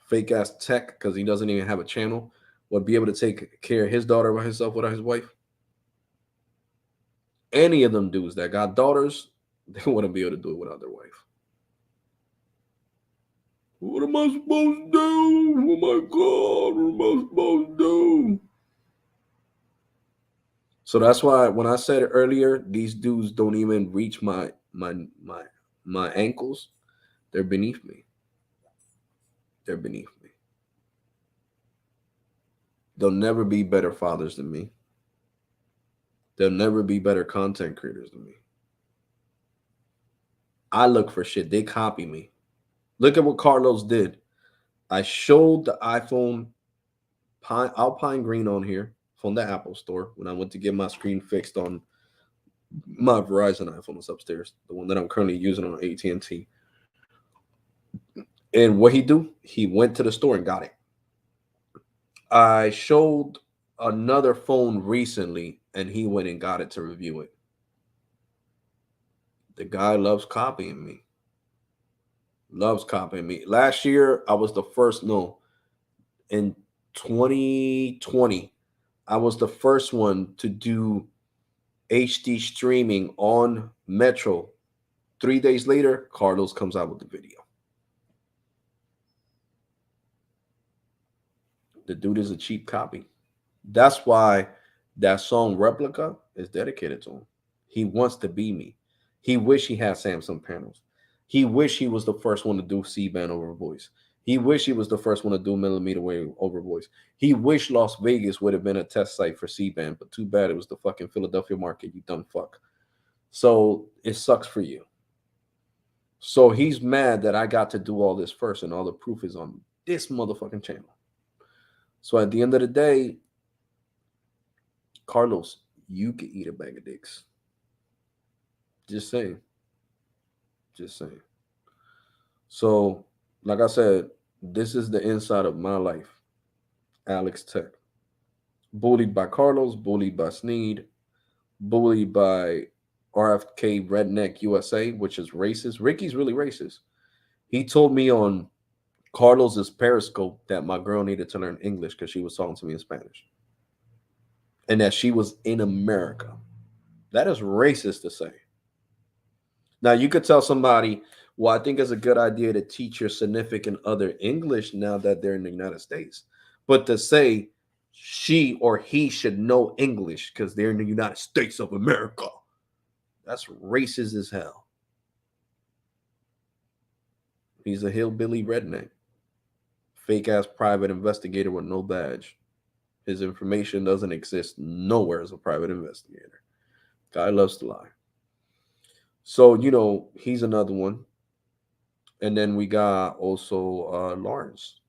fake ass tech, because he doesn't even have a channel, would be able to take care of his daughter by himself without his wife? Any of them dudes that got daughters, they wouldn't be able to do it without their wife. What am I supposed to do? Oh my God, what am I supposed to do? So that's why when I said earlier, these dudes don't even reach my ankles. They're beneath me. They're beneath me. They'll never be better fathers than me. They'll never be better content creators than me. I look for shit. They copy me. Look at what Carlos did. I showed the iPhone Alpine Green on here from the Apple store when I went to get my screen fixed on my Verizon iPhone that's upstairs, the one that I'm currently using on AT&T. And what he do? He went to the store and got it. I showed another phone recently, and he went and got it to review it. The guy loves copying me. Loves copying me. Last year, I was the first. No, in 2020, I was the first one to do HD streaming on Metro. 3 days later, Carlos comes out with the video. The dude is a cheap copy. That's why that song Replica is dedicated to him. He wants to be me. He wish he had Samsung panels. He wish he was the first one to do C-band over voice. He wish he was the first one to do millimeter wave over voice. He wish Las Vegas would have been a test site for C-band, but too bad it was the fucking Philadelphia market, you dumb fuck. So it sucks for you. So he's mad that I got to do all this first, and all the proof is on this motherfucking channel. So at the end of the day, Carlos, you can eat a bag of dicks. Just saying. Just saying. So, like I said, this is the inside of my life. Alex Tech. Bullied by Carlos, bullied by Sneed, bullied by RFK Redneck USA, which is racist. Ricky's really racist. He told me on Carlos's Periscope that my girl needed to learn English because she was talking to me in Spanish. And that she was in America. That is racist to say. Now, you could tell somebody, well, I think it's a good idea to teach your significant other English now that they're in the United States. But to say she or he should know English because they're in the United States of America, that's racist as hell. He's a hillbilly redneck, fake ass private investigator with no badge. His information doesn't exist nowhere as a private investigator. Guy loves to lie. So, he's another one. And then we got also Lawrence,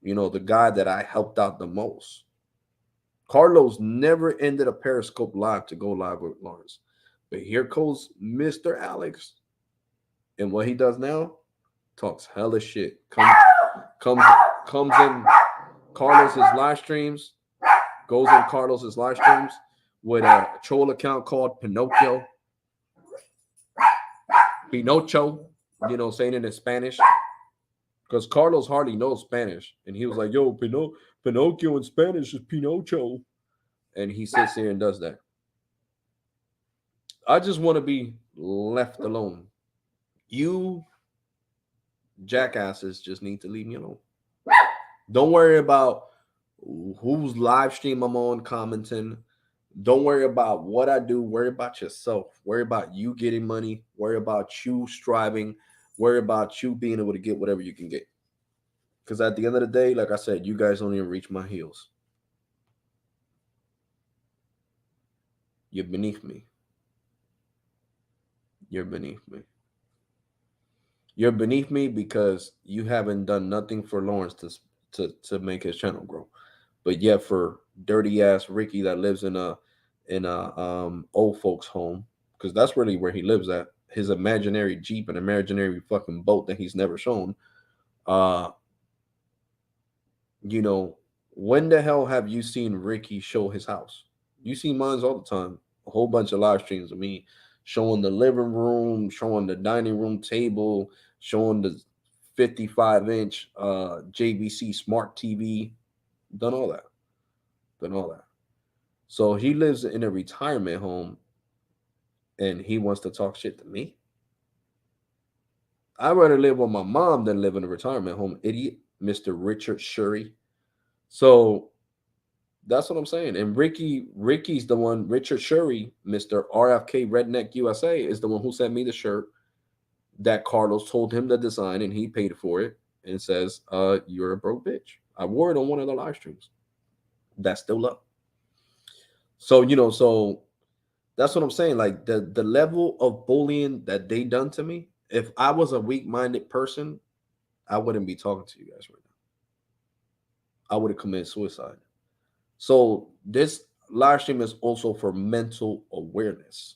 the guy that I helped out the most. Carlos never ended a Periscope live to go live with Lawrence. But here goes Mr. Alex. And what he does now, talks hella shit. Comes comes in Carlos's live streams, goes in Carlos's live streams with a troll account called Pinocchio. Saying it in Spanish. Because Carlos hardly knows Spanish. And he was like, yo, Pinocchio in Spanish is Pinocho. And he sits here and does that. I just want to be left alone. You jackasses just need to leave me alone. Don't worry about whose live stream I'm on commenting. Don't worry about what I do. Worry about yourself. Worry about you getting money. Worry about you striving. Worry about you being able to get whatever you can get. Because at the end of the day, like I said, you guys don't even reach my heels. You're beneath me. You're beneath me. You're beneath me because you haven't done nothing for Lawrence to make his channel grow. But yet for dirty ass Ricky that lives in a old folks home, because that's really where he lives at, his imaginary Jeep and imaginary fucking boat that he's never shown. Uh, you know, when the hell have you seen Ricky show his house? You see mines all the time. A whole bunch of live streams of me showing the living room, showing the dining room table, showing the 55-inch JVC smart TV. Done all that. Done all that. So he lives in a retirement home and he wants to talk shit to me. I'd rather live with my mom than live in a retirement home, idiot, Mr. Richard Shuri. So that's what I'm saying. And Ricky's the one, Richard Shuri, Mr. RFK Redneck USA, is the one who sent me the shirt that Carlos told him to design and he paid for it and says, you're a broke bitch. I wore it on one of the live streams. That's still up. So, so that's what I'm saying. Like the level of bullying that they done to me, if I was a weak-minded person, I wouldn't be talking to you guys right now. I would have committed suicide. So this live stream is also for mental awareness.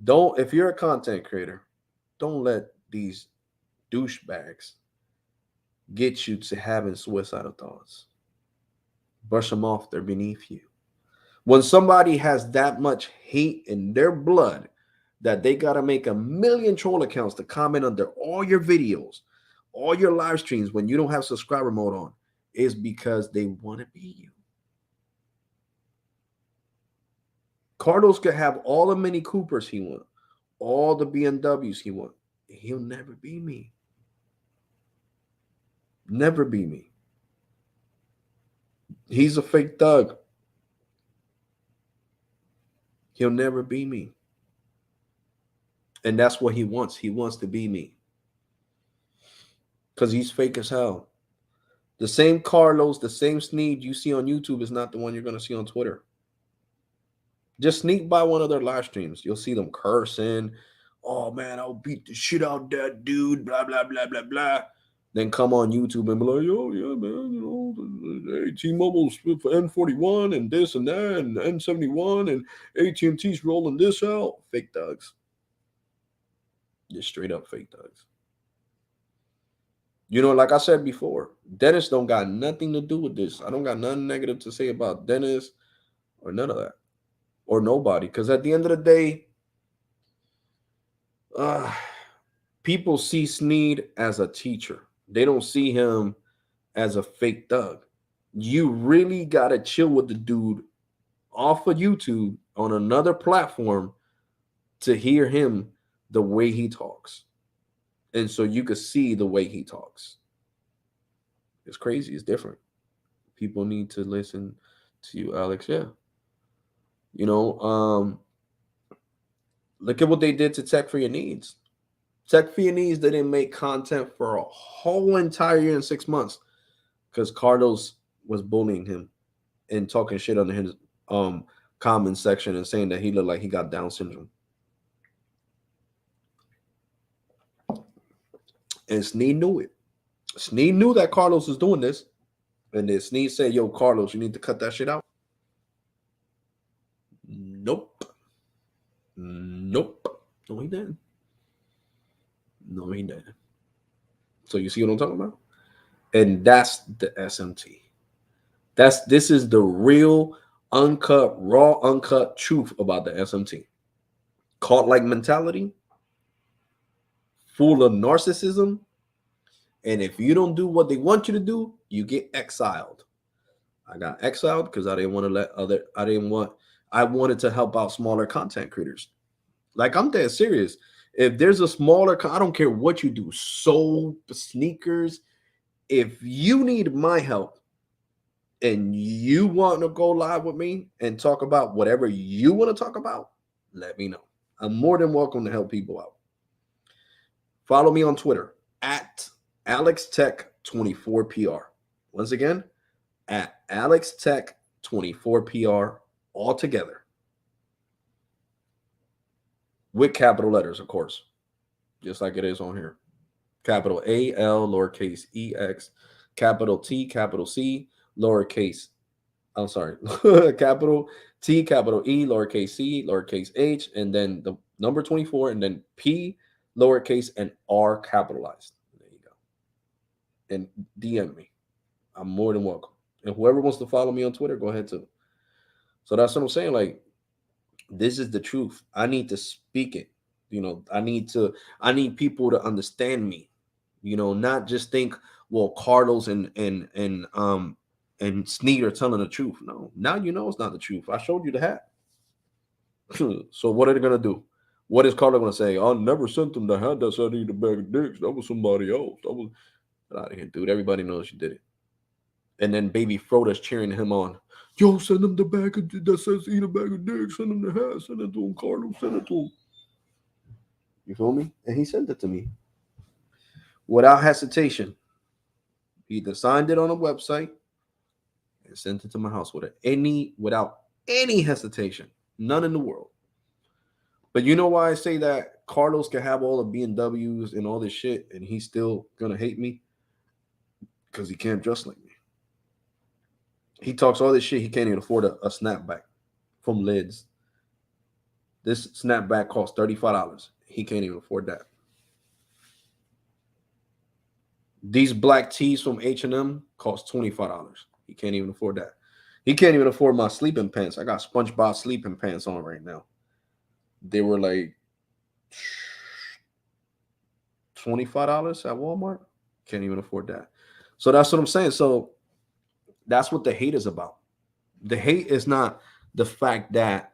Don't, if you're a content creator, don't let these douchebags get you to having suicidal thoughts. Brush them off, they're beneath you. When somebody has that much hate in their blood that they got to make a million troll accounts to comment under all your videos, all your live streams when you don't have subscriber mode on, is because they want to be you. Carlos could have all the Mini Coopers he wants, all the BMWs he wants. He'll never be me. Never be me. He's a fake thug. He'll never be me. And that's what he wants. He wants to be me. Because he's fake as hell. The same Carlos, the same Sneed you see on YouTube is not the one you're going to see on Twitter. Just sneak by one of their live streams. You'll see them cursing. Oh, man, I'll beat the shit out of that dude. Blah, blah, blah, blah, blah. Then come on YouTube and be like, oh, yeah, man, T-Mobile's for N41 and this and that and N71 and AT&T's rolling this out. Fake thugs. Just straight up fake thugs. Like I said before, Dennis don't got nothing to do with this. I don't got nothing negative to say about Dennis or none of that. Or nobody. Because at the end of the day, people see Sneed as a teacher. They don't see him as a fake thug. You really got to chill with the dude off of YouTube on another platform to hear him the way he talks. And so you could see the way he talks. It's crazy. It's different. People need to listen to you, Alex. Yeah. Look at what they did to Tech for Your Needs. Tech for Your Needs, they didn't make content for a whole entire year and 6 months because Carlos was bullying him and talking shit under his comment section and saying that he looked like he got Down syndrome. And Sneed knew it. Sneed knew that Carlos was doing this. And then Sneed said, yo, Carlos, you need to cut that shit out. Nope. Nope. No, he didn't. No, he didn't. So you see what I'm talking about? And that's the SMT. This is the real uncut, raw, uncut truth about the SMT. Cult like mentality, full of narcissism. And if you don't do what they want you to do, you get exiled. I got exiled because I wanted to help out smaller content creators. Like, I'm dead serious. If there's a smaller, I don't care what you do, soul, sneakers. If you need my help and you want to go live with me and talk about whatever you want to talk about, let me know. I'm more than welcome to help people out. Follow me on Twitter at AlexTech24PR. Once again, at AlexTech24PR, all together. With capital letters, of course, just like it is on here. Capital A-L, lowercase E-X, capital T, capital C, lowercase, I'm sorry, capital T, capital E, lowercase C, lowercase H, and then the Number 24, and then P lowercase and R capitalized. There you go. And DM me. I'm more than welcome. And whoever wants to follow me on Twitter, go ahead too. So that's what I'm saying. Like, this is the truth. I need to speak it. I need people to understand me. Not just think, well, Carlos and Sneed are telling the truth. No, now it's not the truth. I showed you the hat. So what are they gonna do? What is Carlos gonna say? I never sent them the hat that said I need a bag of dicks. That was somebody else. That was Get out of here, dude. Everybody knows you did it. And then baby Froda's cheering him on. Yo, send him the bag that says eat a bag of dicks. Send him the hat. Send it to him, Carlos. Send it to him. You feel me? And he sent it to me without hesitation. He either signed it on a website and sent it to my house without any hesitation. None in the world. But you know why I say that Carlos can have all the BMWs and all this shit and he's still gonna hate me? Because he can't dress like me. He talks all this shit, he can't even afford a snapback from Lids. This snapback costs $35. He can't even afford that. These black tees from H&M cost $25. He can't even afford that. He can't even afford my sleeping pants. I got SpongeBob sleeping pants on right now. They were like $25 at Walmart. Can't even afford that. So that's what I'm saying. So that's what the hate is about. The hate is not the fact that,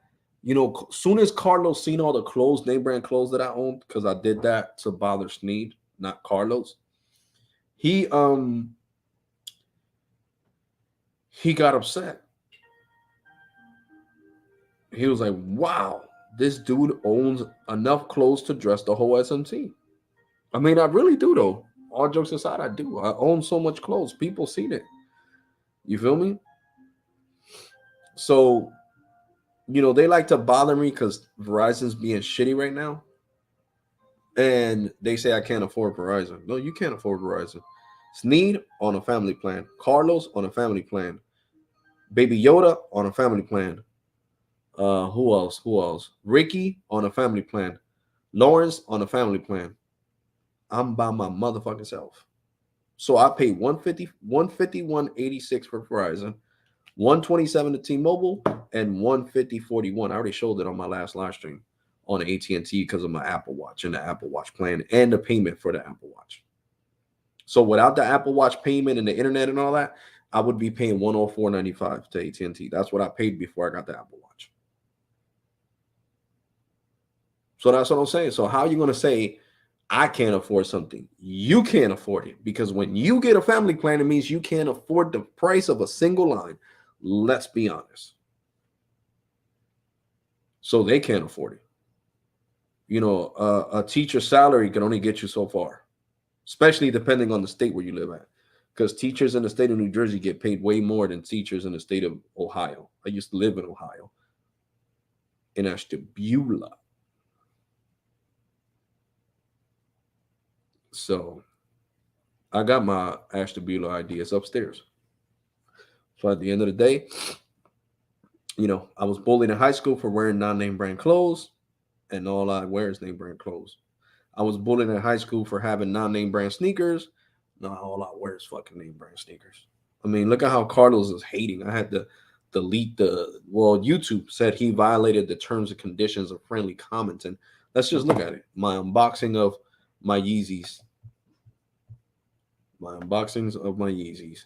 soon as Carlos seen all the clothes, name brand clothes that I owned, because I did that to bother Sneed, not Carlos. He got upset. He was like, wow, this dude owns enough clothes to dress the whole SMT. I mean, I really do though. All jokes aside, I do. I own so much clothes. People seen it. You feel me? So, they like to bother me because Verizon's being shitty right now. And they say I can't afford Verizon. No, you can't afford Verizon. Sneed on a family plan. Carlos on a family plan. Baby Yoda on a family plan. Who else? Who else? Ricky on a family plan. Lawrence on a family plan. I'm by my motherfucking self. So I paid 150, 151.86 for Verizon, 127 to T-Mobile, and 150.41. I already showed it on my last live stream on AT&T because of my Apple Watch and the Apple Watch plan and the payment for the Apple Watch. So without the Apple Watch payment and the internet and all that, I would be paying 104.95 to AT&T. That's what I paid before I got the Apple Watch. So that's what I'm saying. So how are you going to say I can't afford something? You can't afford it because when you get a family plan, it means you can't afford the price of a single line. Let's be honest. So they can't afford it. A teacher's salary can only get you so far, especially depending on the state where you live at. Because teachers in the state of New Jersey get paid way more than teachers in the state of Ohio. I used to live in Ohio, in Ashtabula. So I got my Ashtabula ideas upstairs. So at the end of the day, I was bullied in high school for wearing non-name brand clothes, and all I wear is name brand clothes. I was bullied in high school for having non-name brand sneakers. No, all I wear is fucking name brand sneakers. I mean, look at how Carlos is hating. I had to delete YouTube said he violated the terms and conditions of friendly comments. And let's just look at it. My unboxing of my Yeezys. My unboxings of my Yeezys.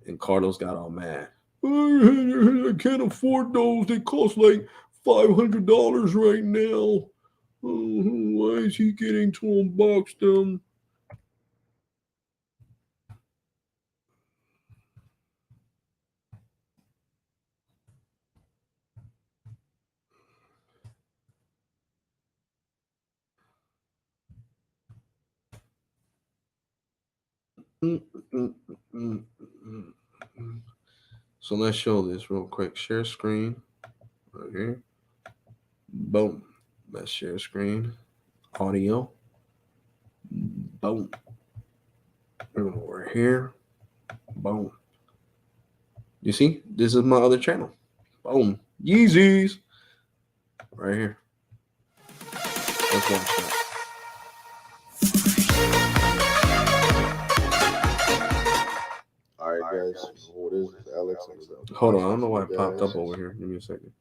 And Carlos got all mad. I can't afford those. They cost like $500 right now. Why is he getting to unbox them? So let's show this real quick. Share screen. Right here. Boom. Let's share screen. Audio. Boom. Over here. Boom. You see? This is my other channel. Boom. Yeezys. Right here. Let's watch that. All right, guys. You know who it is? It's Alex. I'm the Hold on, I unboxing don't know for why you it popped up guys. over here. Give me a second.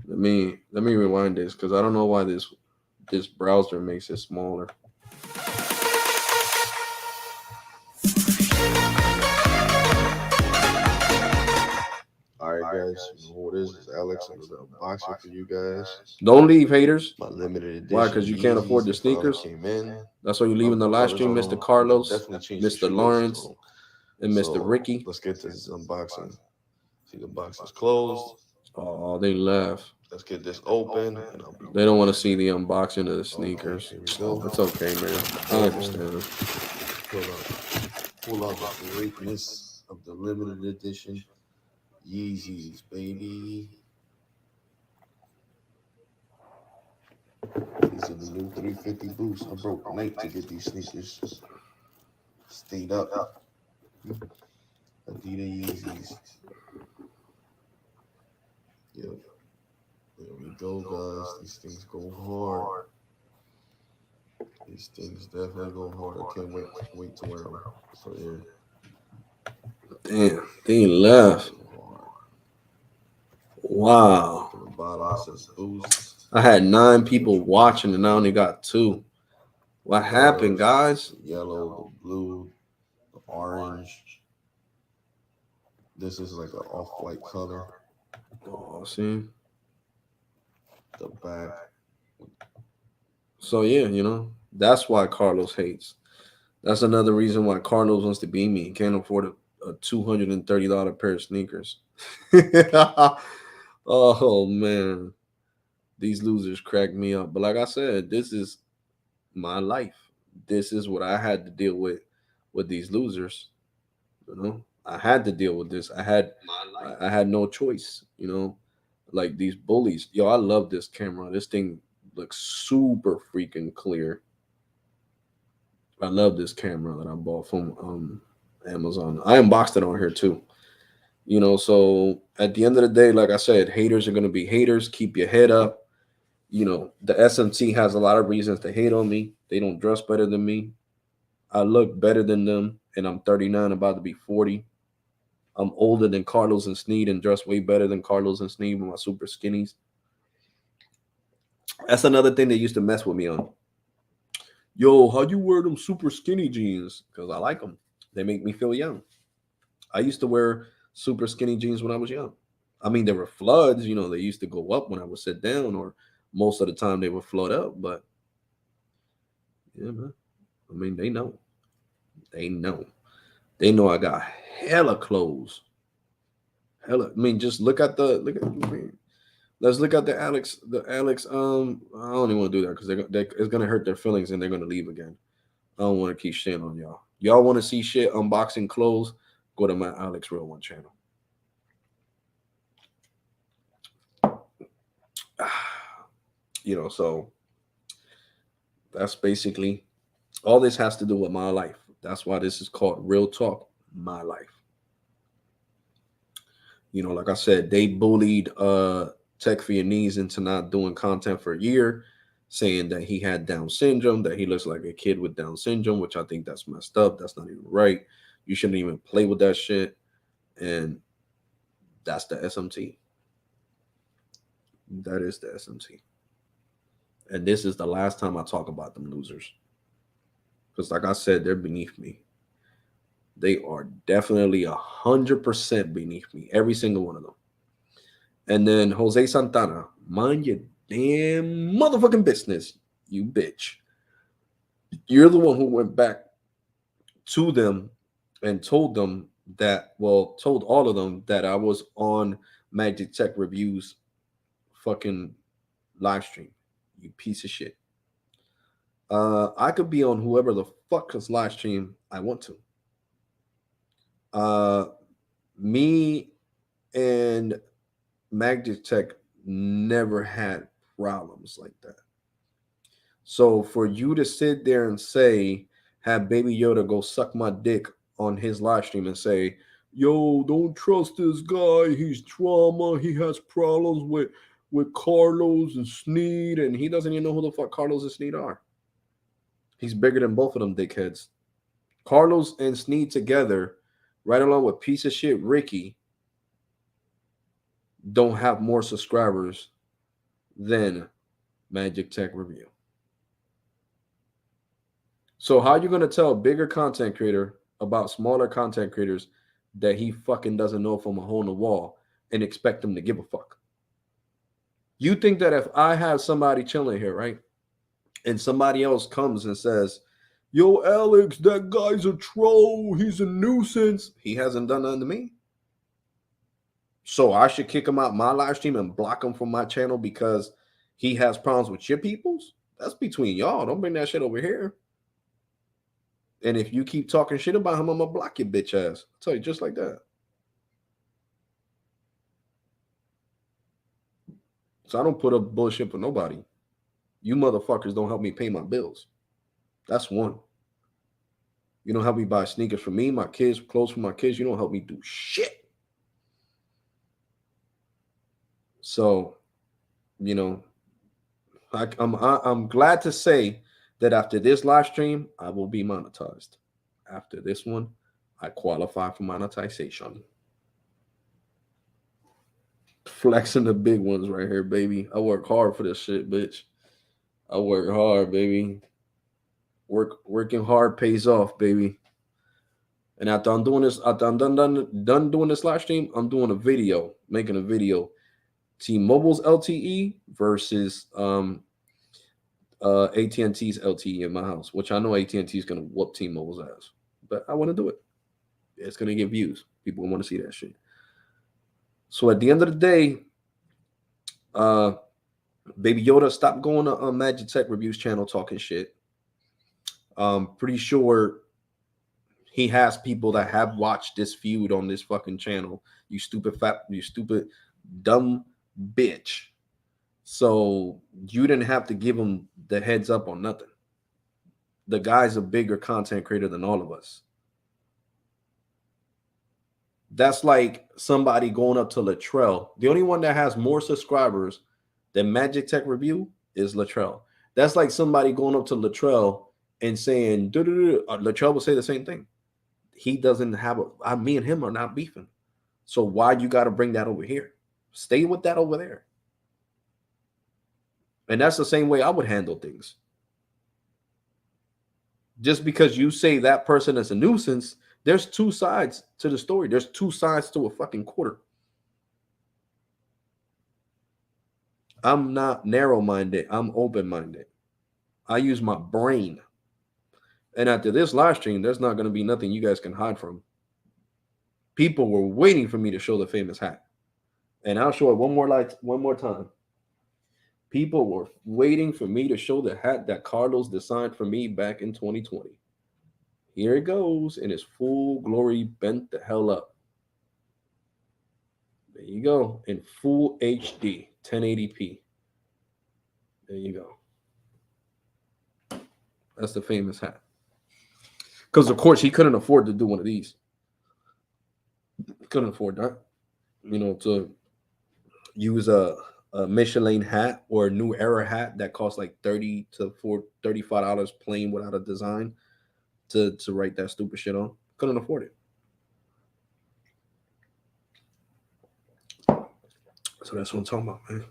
Let me rewind this because I don't know why this browser makes it smaller. All right, guys. You know who it is? It's Alex. I'm the unboxing for you guys. Don't leave, haters. My limited Why? edition Because you can't afford Yeezys. the They finally sneakers. came in. That's why you leaving Love the the live colors stream, on Mr. them. You can Carlos, definitely change the Mr. shoelaces on Lawrence, them. and Mr. So Ricky. let's get to this unboxing. See, the box is closed. Oh, they left. Let's get this open, and I'll be They right don't want to back. see the unboxing of the Okay, sneakers. here we go. It's okay, man. I Boom. understand. Pull out the greatness of the limited edition Yeezys, baby. These are the new 350 boosts. I broke night to get these sneakers. Stayed up. Adidas Yeezys. Yep. There we go, guys. These things go hard. These things definitely go hard. I can't wait to wear them. So yeah, Damn, they left. go hard. Wow. On the bottom it says boost. I had 9 Says what people you want. watching and I only got 2. What happened, Colors: guys? the yellow, the blue, the orange. This is like an off-white color. Oh, see? The back. So, yeah, that's why Carlos hates. That's another reason why Carlos wants to be me. He can't afford a $230 pair of sneakers. Oh, man. These losers crack me up. But like I said, this is my life. This is what I had to deal with these losers. I had to deal with this. I had no choice. Like these bullies. Yo, I love this camera. This thing looks super freaking clear. I love this camera that I bought from Amazon. I unboxed it on here too. So at the end of the day, like I said, haters are gonna be haters. Keep your head up. The SMT has a lot of reasons to hate on me. They don't dress better than me. I look better than them, and I'm 39, about to be 40. I'm older than Carlos and Sneed and dress way better than Carlos and Sneed with my super skinnies. That's another thing they used to mess with me on. Yo, how you wear them super skinny jeans? Because I like them. They make me feel young. I used to wear super skinny jeans when I was young. I mean, there were floods. They used to go up when I would sit down, or most of the time they would flood up. But yeah, man. I mean, they know. They know. They know I got hella clothes. Hella. I mean, just look at. I mean, let's look at the Alex. I don't even want to do that because it's gonna hurt their feelings and they're gonna leave again. I don't want to keep shit on y'all. Y'all want to see shit unboxing clothes? Go to my Alex Real One channel. So that's basically all this has to do with my life. That's why this is called Real Talk My Life. Like I said, they bullied Tech for Your Knees into not doing content for a year, saying that he had Down syndrome, that he looks like a kid with Down syndrome, which I think that's messed up. That's not even right. You shouldn't even play with that shit. And that's the SMT. That is the SMT. And this is the last time I talk about them losers. Because like I said, they're beneath me. They are definitely 100% beneath me. Every single one of them. And then Jose Santana, mind your damn motherfucking business, you bitch. You're the one who went back to them and told them told all of them that I was on Magic Tech Reviews fucking live stream. You piece of shit. I could be on whoever the fuck's live stream I want to. Uh, Me and Magic Tech never had problems like that. So for you to sit there and say, have Baby Yoda go suck my dick on his live stream and say, yo, don't trust this guy. He's trauma. He has problems with with Carlos and Sneed, and he doesn't even know who the fuck Carlos and Sneed are. He's bigger than both of them dickheads. Carlos and Sneed together, right along with piece of shit Ricky, don't have more subscribers than Magic Tech Review. So how you gonna tell a bigger content creator about smaller content creators that he fucking doesn't know from a hole in the wall and expect them to give a fuck? You think that if I have somebody chilling here, right, and somebody else comes and says, "Yo, Alex, that guy's a troll. He's a nuisance." He hasn't done nothing to me. So I should kick him out my live stream and block him from my channel because he has problems with your peoples? That's between y'all. Don't bring that shit over here. And if you keep talking shit about him, I'm gonna block your bitch ass. I'll tell you just like that. So I don't put up bullshit for nobody. You motherfuckers don't help me pay my bills. That's one. You don't help me buy sneakers for me, my kids, clothes for my kids. You don't help me do shit. So, you know, I'm glad to say that after this live stream, I will be monetized. After this one, I qualify for monetization. Flexing the big ones right here, baby. I work hard for this shit, bitch. I work hard, baby. Working hard pays off, baby. And after I'm doing this, after I'm done doing this live stream, I'm doing a video, making a video. T-Mobile's LTE versus AT&T's LTE in my house, which I know AT&T is gonna whoop T-Mobile's ass, but I want to do it. It's gonna get views. People want to see that shit. So at the end of the day, uh, Baby Yoda, stop going to Magic Tech Reviews channel talking shit. Pretty sure he has people that have watched this feud on this fucking channel. You stupid, dumb bitch. So you didn't have to give him the heads up on nothing. The guy's a bigger content creator than all of us. That's like somebody going up to Latrell. The only one that has more subscribers than Magic Tech Review is Latrell. That's like somebody going up to Latrell and saying, Latrell will say the same thing. He doesn't have me and him are not beefing. So why you got to bring that over here? Stay with that over there. And that's the same way I would handle things. Just because you say that person is a nuisance, there's two sides to the story. There's two sides to a fucking quarter. I'm not narrow-minded. I'm open-minded. I use my brain. And after this live stream, there's not going to be nothing you guys can hide from. People were waiting for me to show the famous hat. And I'll show it one more time. People were waiting for me to show the hat that Carlos designed for me back in 2020. Here it goes in its full glory, bent the hell up. There you go, in full HD, 1080p. There you go. That's the famous hat. Because of course he couldn't afford to do one of these. Couldn't afford that. To use a Michelin hat or a New Era hat that costs like $35 plain without a design to write that stupid shit on. Couldn't afford it. So that's what I'm talking about, man.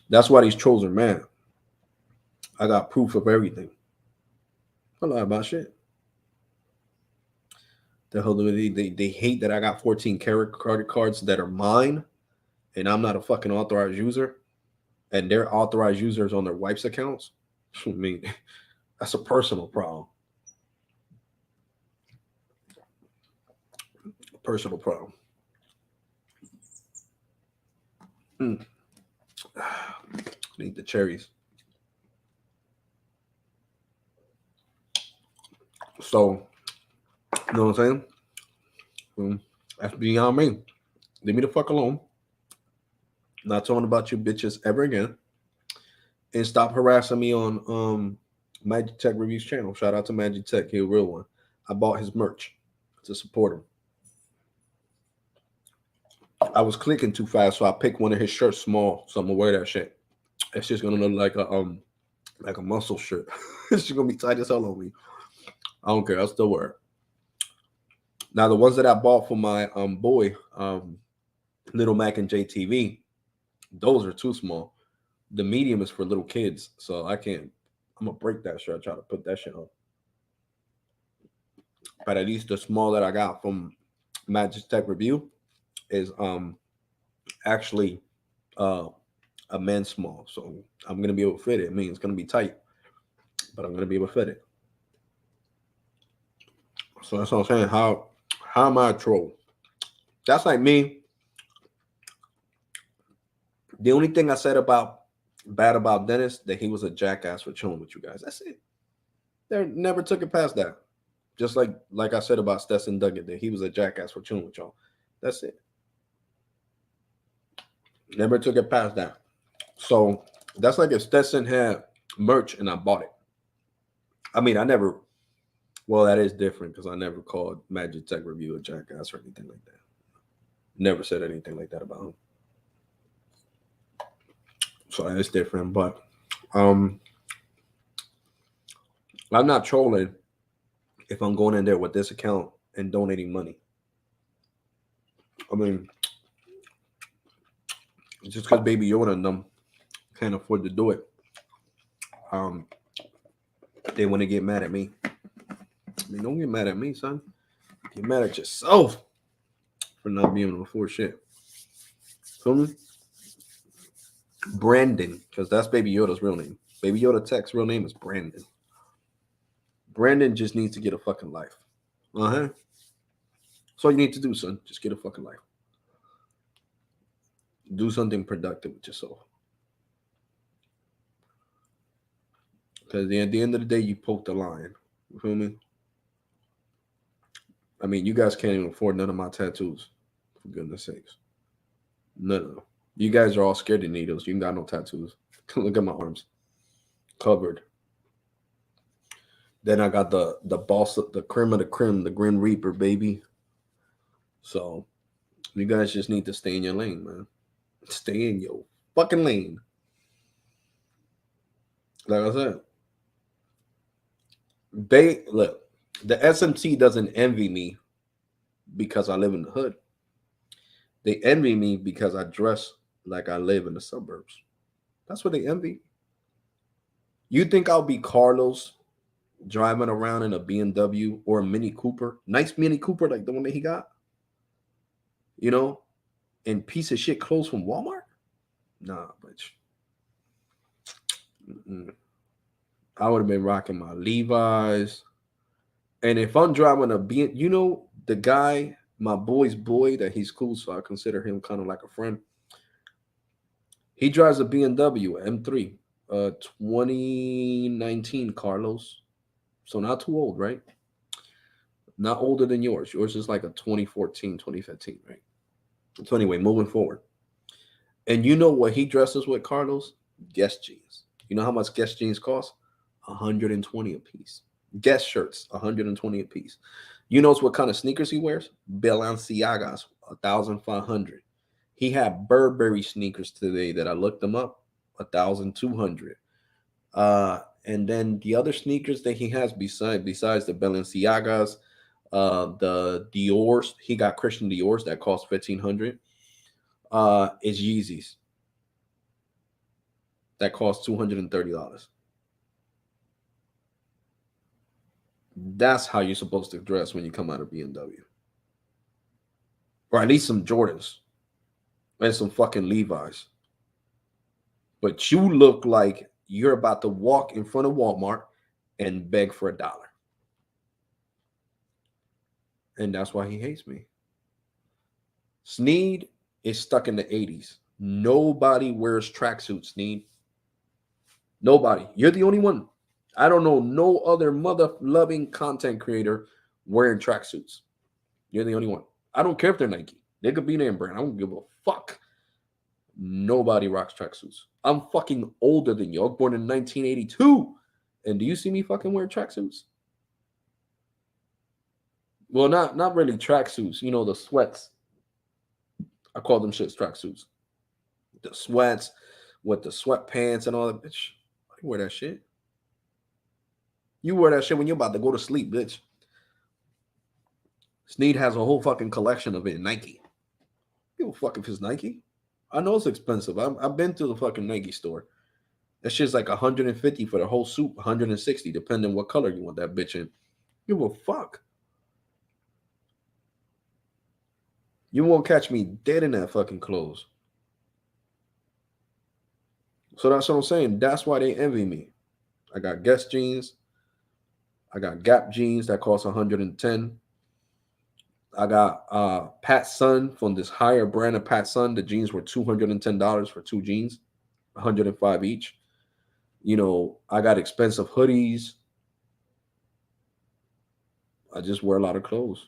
That's why these trolls are mad. I got proof of everything. I lie about shit. The hell do they hate that I got 14 credit cards that are mine and I'm not a fucking authorized user and they're authorized users on their wife's accounts? I mean, that's a personal problem. Personal problem. Mm. Need the cherries. So, you know what I'm saying? That's beyond me. Leave me the fuck alone. Not talking about you bitches ever again. And stop harassing me on Magic Tech Reviews channel. Shout out to Magic Tech, he a real one. I bought his merch to support him. I was clicking too fast, so I picked one of his shirts small. So I'm gonna wear that shit. It's just gonna look like a muscle shirt. It's just gonna be tight as hell on me. I don't care. I'll still wear it. Now the ones that I bought for my boy, Little Mac and JTV, those are too small. The medium is for little kids, so I can't. I'm gonna break that shirt. Try to put that shit on. But at least the small that I got from Magic Tech Review is actually uh a men's small, so I'm gonna be able to fit it. I mean, it's gonna be tight, but I'm gonna be able to fit it. So that's what I'm saying. How am I a troll? That's like me. The only thing I said about bad about Dennis that he was a jackass for chilling with you guys. That's it. They never took it past that. Just like I said about Stetson Duggan that he was a jackass for chilling with y'all. That's it. Never took it past that. So that's like if Stetson had merch and I bought it. I mean, I never. Well, that is different because I never called Magic Tech Review a jackass or anything like that. Never said anything like that about him. So that is different. But um, I'm not trolling if I'm going in there with this account and donating money. I mean, just because Baby Yoda and them can't afford to do it, um, they want to get mad at me. I mean, don't get mad at me, son. Get mad at yourself for not being able to afford shit. Feel me? Brandon, because that's Baby Yoda's real name. Baby Yoda Tech's real name is Brandon. Brandon just needs to get a fucking life. Uh huh. That's all you need to do, son. Just get a fucking life. Do something productive with yourself. Because at the end of the day, you poked the lion. You feel me? I mean, you guys can't even afford none of my tattoos. For goodness sakes. None of them. You guys are all scared of needles. You ain't got no tattoos. Look at my arms. Covered. Then I got the boss, the cream of the cream, the Grim Reaper, baby. So you guys just need to stay in your lane, man. Stay in your fucking lane. Like I said, they look. The SMT doesn't envy me because I live in the hood. They envy me because I dress like I live in the suburbs. That's what they envy. You think I'll be Carlos driving around in a BMW or a Mini Cooper, nice Mini Cooper like the one that he got, you know, and piece of shit clothes from Walmart? Nah, bitch. Mm-mm. I would have been rocking my Levi's. And if I'm driving a B, you know, the guy, my boy's boy, that he's cool, so I consider him kind of like a friend. He drives a BMW M3, 2019 Carlos. So not too old, right? Not older than yours. Yours is like a 2014, 2015, right? So anyway, moving forward. And you know what he dresses with, Carlos? Guess jeans. You know how much Guess jeans cost? 120 a piece. Guess shirts, 120 a piece. You know what kind of sneakers he wears? Balenciagas, 1,500. He had Burberry sneakers today that I looked them up, 1,200. And then the other sneakers that he has besides the Balenciagas, the Dior's, he got Christian Dior's that cost 1,500. Is Yeezys that cost $230. That's how you're supposed to dress when you come out of BMW, or at least some Jordans and some fucking Levi's. But you look like you're about to walk in front of Walmart and beg for $1, and that's why he hates me. Sneed is stuck in the 80s. Nobody wears tracksuits, Sneed. Nobody. You're the only one. I don't know no other mother loving content creator wearing tracksuits. You're the only one. I don't care if they're Nike. They could be name brand. I don't give a fuck. Nobody rocks tracksuits. I'm fucking older than you. I was born in 1982. And do you see me fucking wear tracksuits? Well, not really tracksuits. You know, the sweats. I call them shits tracksuits. The sweats with the sweatpants and all that. Bitch, I wear that shit. You wear that shit when you're about to go to sleep, bitch. Sneed has a whole fucking collection of it in Nike. Give a fuck if it's Nike. I know it's expensive. I've been to the fucking Nike store. That shit's like 150 for the whole suit, 160, depending what color you want that bitch in. Give a fuck. You won't catch me dead in that fucking clothes. So that's what I'm saying. That's why they envy me. I got Guess jeans. I got Gap jeans that cost 110. I got Pat Sun from this higher brand of Pat Sun. The jeans were $210 for two jeans, 105 each. I got expensive hoodies. I just wear a lot of clothes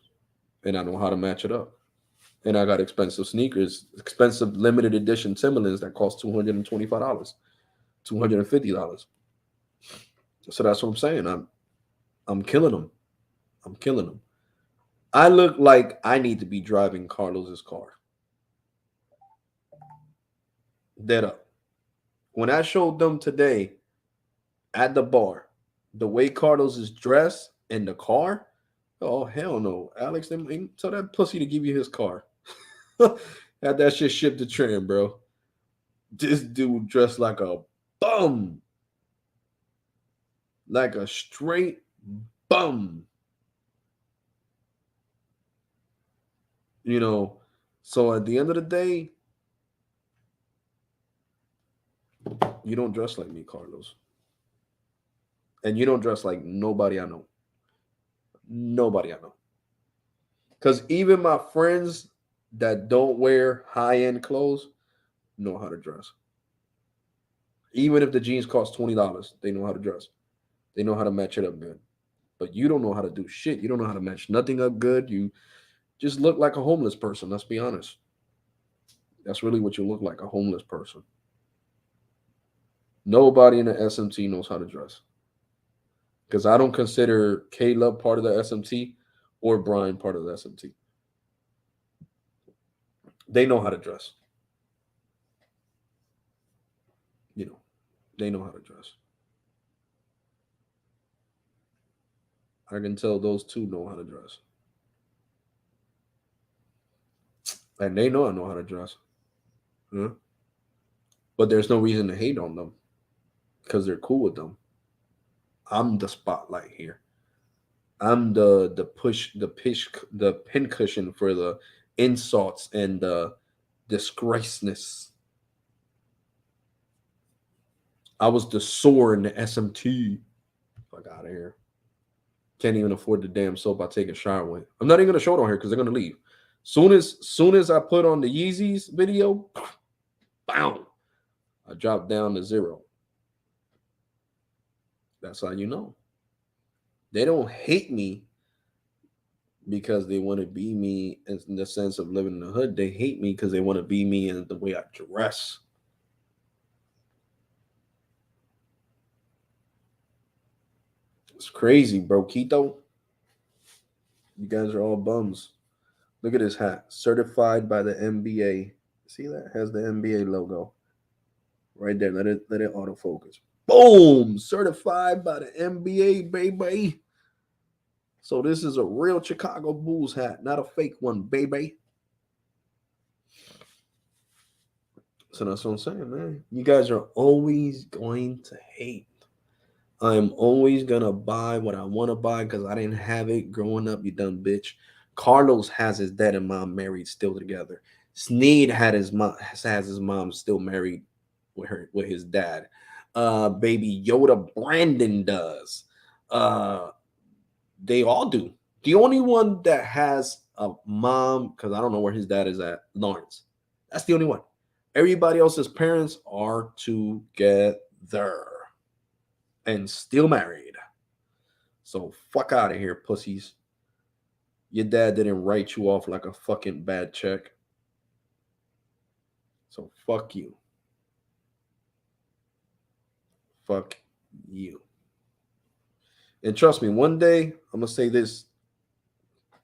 and I know how to match it up. And I got expensive sneakers, expensive limited edition Timberlands that cost $225, $250. So that's what I'm saying. I'm killing them. I'm killing them. I look like I need to be driving Carlos's car. Dead up. When I showed them today at the bar, the way Carlos is dressed in the car, oh hell no. Alex, tell that pussy to give you his car. Had that shit shipped to Trim, bro. This dude dressed like a bum. Like a straight bum. You know. So at the end of the day, you don't dress like me, Carlos. And you don't dress like nobody I know. Nobody I know. Because even my friends that don't wear high end clothes know how to dress. Even if the jeans cost $20, they know how to dress. They know how to match it up good. But you don't know how to do shit. You don't know how to match nothing up good. You just look like a homeless person. Let's be honest. That's really what you look like, a homeless person. Nobody in the SMT knows how to dress. Because I don't consider Caleb part of the SMT or Brian part of the SMT. They know how to dress. You know, they know how to dress. I can tell those two know how to dress. And they know I know how to dress. Huh? But there's no reason to hate on them because they're cool with them. I'm the spotlight here. I'm the push the pincushion for the insults and the disgraceness. I was the sore in the SMT. Fuck out of here. Can't even afford the damn soap I take a shower with. I'm not even gonna show it on here because they're gonna leave. Soon as I put on the Yeezys video, bam, I dropped down to zero. That's how you know. They don't hate me because they want to be me in the sense of living in the hood. They hate me because they want to be me in the way I dress. It's crazy, bro. Quito, you guys are all bums. Look at this hat. Certified by the NBA. See that? Has the NBA logo. Right there. Let it autofocus. Boom! Certified by the NBA, baby. So this is a real Chicago Bulls hat, not a fake one, baby. So that's what I'm saying, man. You guys are always going to hate. I'm always gonna buy what I want to buy because I didn't have it growing up. You dumb bitch. Carlos has his dad and mom married still together. Sneed has his mom still married with his dad. Baby Yoda Brandon does. Uh, they all do. The only one that has a mom, because I don't know where his dad is at, Lawrence. That's the only one. Everybody else's parents are together and still married. So fuck out of here, pussies. Your dad didn't write you off like a fucking bad check. So fuck you. Fuck you. And trust me, one day I'm gonna say this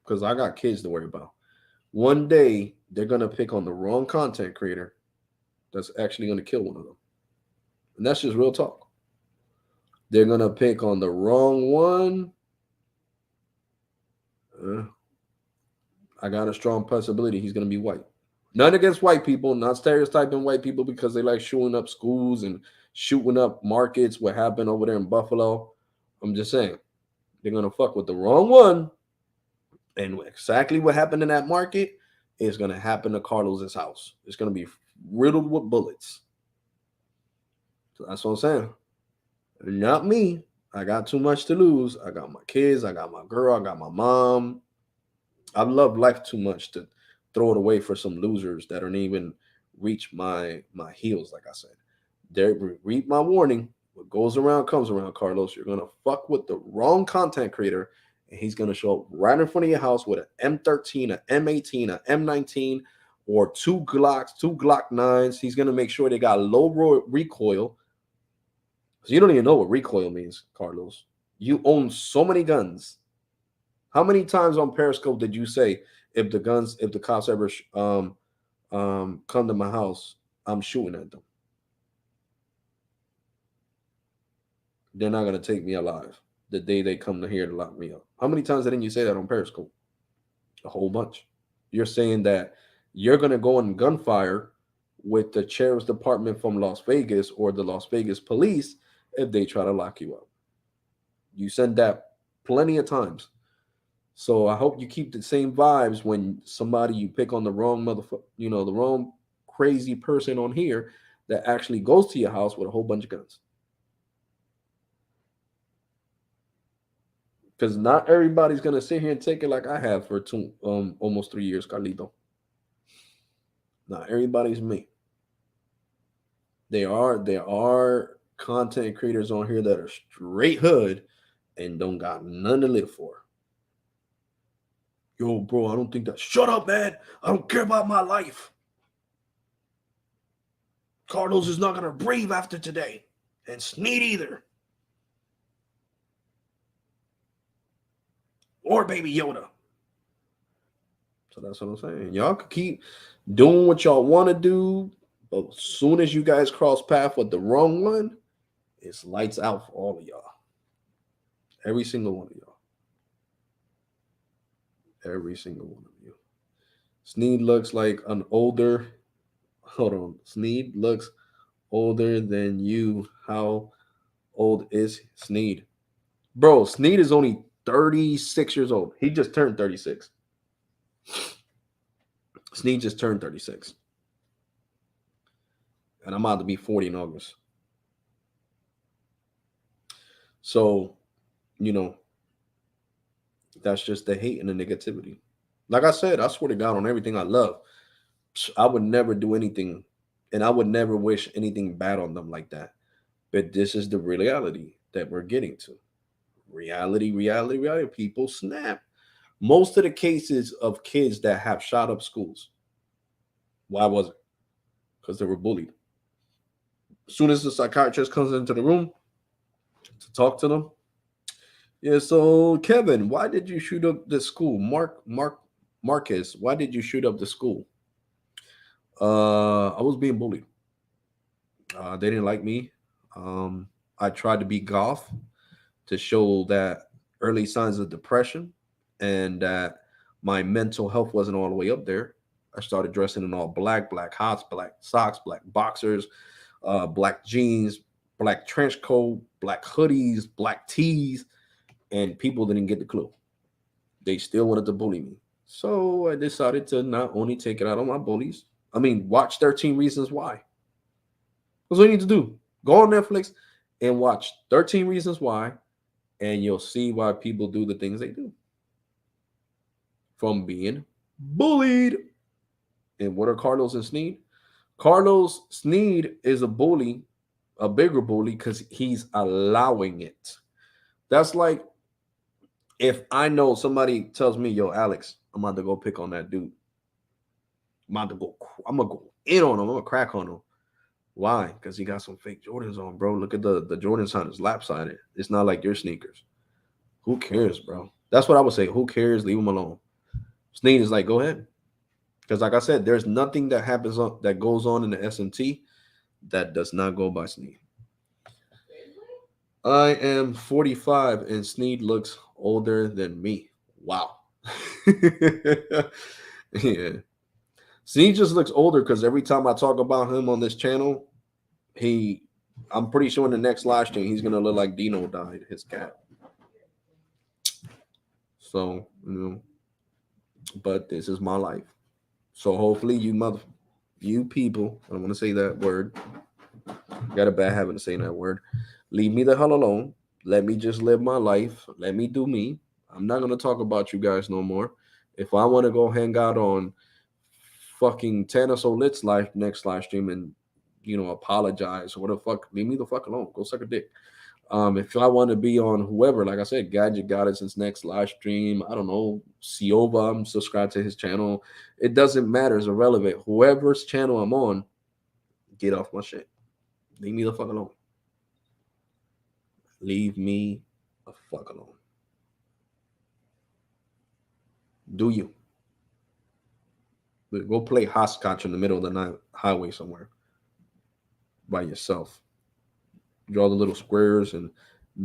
because I got kids to worry about. One day they're gonna pick on the wrong content creator that's actually gonna kill one of them, and that's just real talk. They're gonna pick on the wrong one. Uh, I got a strong possibility he's gonna be white. None against white people, not stereotyping white people because they like shooting up schools and shooting up markets. What happened over there in Buffalo? I'm just saying they're gonna fuck with the wrong one, and exactly what happened in that market is gonna happen to Carlos's house. It's gonna be riddled with bullets. So that's what I'm saying. Not me. I got too much to lose. I got my kids. I got my girl. I got my mom. I love life too much to throw it away for some losers that don't even reach my heels. Like I said, they read my warning. What goes around comes around, Carlos. You're gonna fuck with the wrong content creator, and he's gonna show up right in front of your house with an M13, an M18, an M19, or two Glocks, two Glock nines. He's gonna make sure they got low recoil. So you don't even know what recoil means, Carlos. You own so many guns. How many times on Periscope did you say, if the cops ever come to my house, I'm shooting at them. They're not gonna take me alive the day they come to here to lock me up. How many times didn't you say that on Periscope? A whole bunch. You're saying that you're gonna go in gunfire with the sheriff's department from Las Vegas or the Las Vegas police if they try to lock you up. You said that plenty of times. So I hope you keep the same vibes when somebody you pick on the wrong motherfucker, the wrong crazy person on here that actually goes to your house with a whole bunch of guns. Because not everybody's gonna sit here and take it like I have for almost 3 years, Carlito. Not everybody's me. There are content creators on here that are straight hood and don't got none to live for. Yo, bro, I don't think that. Shut up, man. I don't care about my life. Carlos is not gonna brave after today, and Sneed either, or Baby Yoda. So that's what I'm saying. Y'all can keep doing what y'all want to do, but as soon as you guys cross path with the wrong one, it's lights out for all of y'all. Every single one of y'all. Every single one of you. Sneed looks like an older. Hold on. Sneed looks older than you. How old is Sneed? Bro, Sneed is only 36 years old. He just turned 36. Sneed just turned 36. And I'm about to be 40 in August. So, you know, that's just the hate and the negativity. Like I said, I swear to God on everything I love, I would never do anything and I would never wish anything bad on them like that. But this is the reality that we're getting to. Reality, reality, reality. People snap. Most of the cases of kids that have shot up schools, why was it? Because they were bullied. As soon as the psychiatrist comes into the room to talk to them, yeah, so Kevin, why did you shoot up the school? Marcus, why did you shoot up the school? I was being bullied. They didn't like me. I tried to be goth to show that early signs of depression and that my mental health wasn't all the way up there. I started dressing in all black, black hots, black socks, black boxers, black jeans, black trench coat, black hoodies, black tees, and people didn't get the clue. They still wanted to bully me. So I decided to not only take it out on my bullies, watch 13 Reasons Why. That's what you need to do. Go on Netflix and watch 13 Reasons Why, and you'll see why people do the things they do from being bullied. And what are Carlos and Sneed? Carlos Sneed is a bully, a bigger bully, because he's allowing it. That's like if I know somebody tells me, "Yo, Alex, I'm about to go pick on that dude. I'm about to go. I'm gonna go in on him. I'm gonna crack on him." Why? Because he got some fake Jordans on, bro. Look at the Jordans on his lap side. It's not like your sneakers. Who cares, bro? That's what I would say. Who cares? Leave him alone. Sneed is like, go ahead. Because like I said, there's nothing that happens on that goes on in the SMT that does not go by Sneed. I am 45 and Sneed looks older than me. Wow. Yeah. Sneed just looks older because every time I talk about him on this channel, he I'm pretty sure in the next live stream he's gonna look like Dino died, his cat. So, but this is my life. So hopefully you people, I don't want to say that word. Got a bad habit of saying that word. Leave me the hell alone. Let me just live my life. Let me do me. I'm not gonna talk about you guys no more. If I want to go hang out on fucking Tanner So Lit's live next live stream and apologize or what the fuck, leave me the fuck alone. Go suck a dick. If I want to be on whoever, like I said, Gadget got it since next live stream. I don't know, Siova, I'm subscribed to his channel. It doesn't matter, it's irrelevant. Whoever's channel I'm on, get off my shit. Leave me the fuck alone. Leave me the fuck alone. Do you? Go play hopscotch in the middle of the night highway somewhere by yourself. Draw the little squares and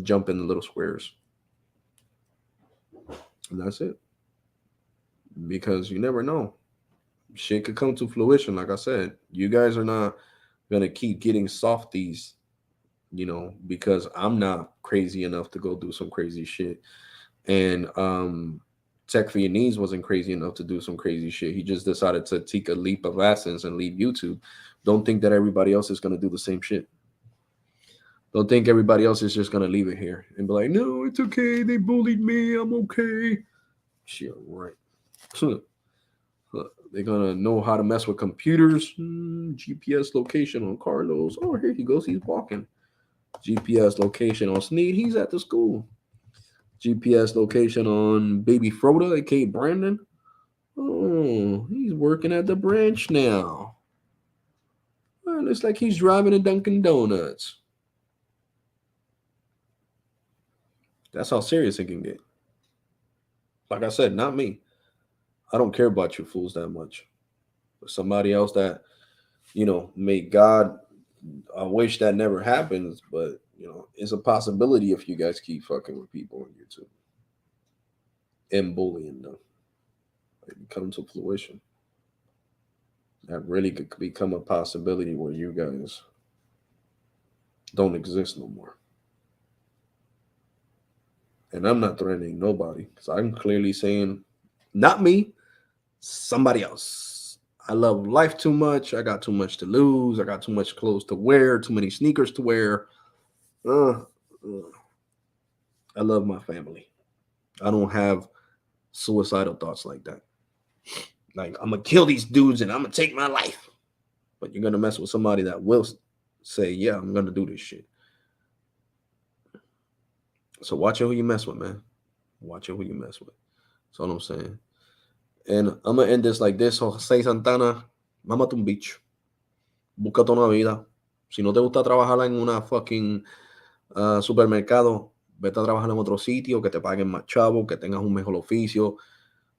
jump in the little squares. And that's it. Because you never know. Shit could come to fruition. Like I said, you guys are not gonna keep getting softies, because I'm not crazy enough to go do some crazy shit. And Tech for Your Needs wasn't crazy enough to do some crazy shit. He just decided to take a leap of essence and leave YouTube. Don't think that everybody else is gonna do the same shit. Don't think everybody else is just gonna leave it here and be like, no, it's okay. They bullied me. I'm okay. Shit, right. They're gonna know how to mess with computers. GPS location on Carlos. Oh, here he goes. He's walking. GPS location on Sneed. He's at the school. GPS location on Baby Froda, aka Brandon. Oh, he's working at the branch now. Well, looks like he's driving a Dunkin' Donuts. That's how serious it can get. Like I said, not me. I don't care about you fools that much. But somebody else that, may God, I wish that never happens, but, it's a possibility if you guys keep fucking with people on YouTube and bullying them. It come to fruition. That really could become a possibility where you guys don't exist no more. And I'm not threatening nobody because I'm clearly saying, not me, somebody else. I love life too much. I got too much to lose. I got too much clothes to wear, too many sneakers to wear. Uh, I love my family. I don't have suicidal thoughts like that. Like, I'm going to kill these dudes and I'm going to take my life. But you're going to mess with somebody that will say, yeah, I'm going to do this shit. So watch out who you mess with, man. Watch out who you mess with. That's all I'm saying. And I'm gonna end this like this. Jose Santana, mámate un bicho. Búscate una vida. Si no te gusta trabajar en una fucking supermercado, vete a trabajar en otro sitio, que te paguen más chavo, que tengas un mejor oficio.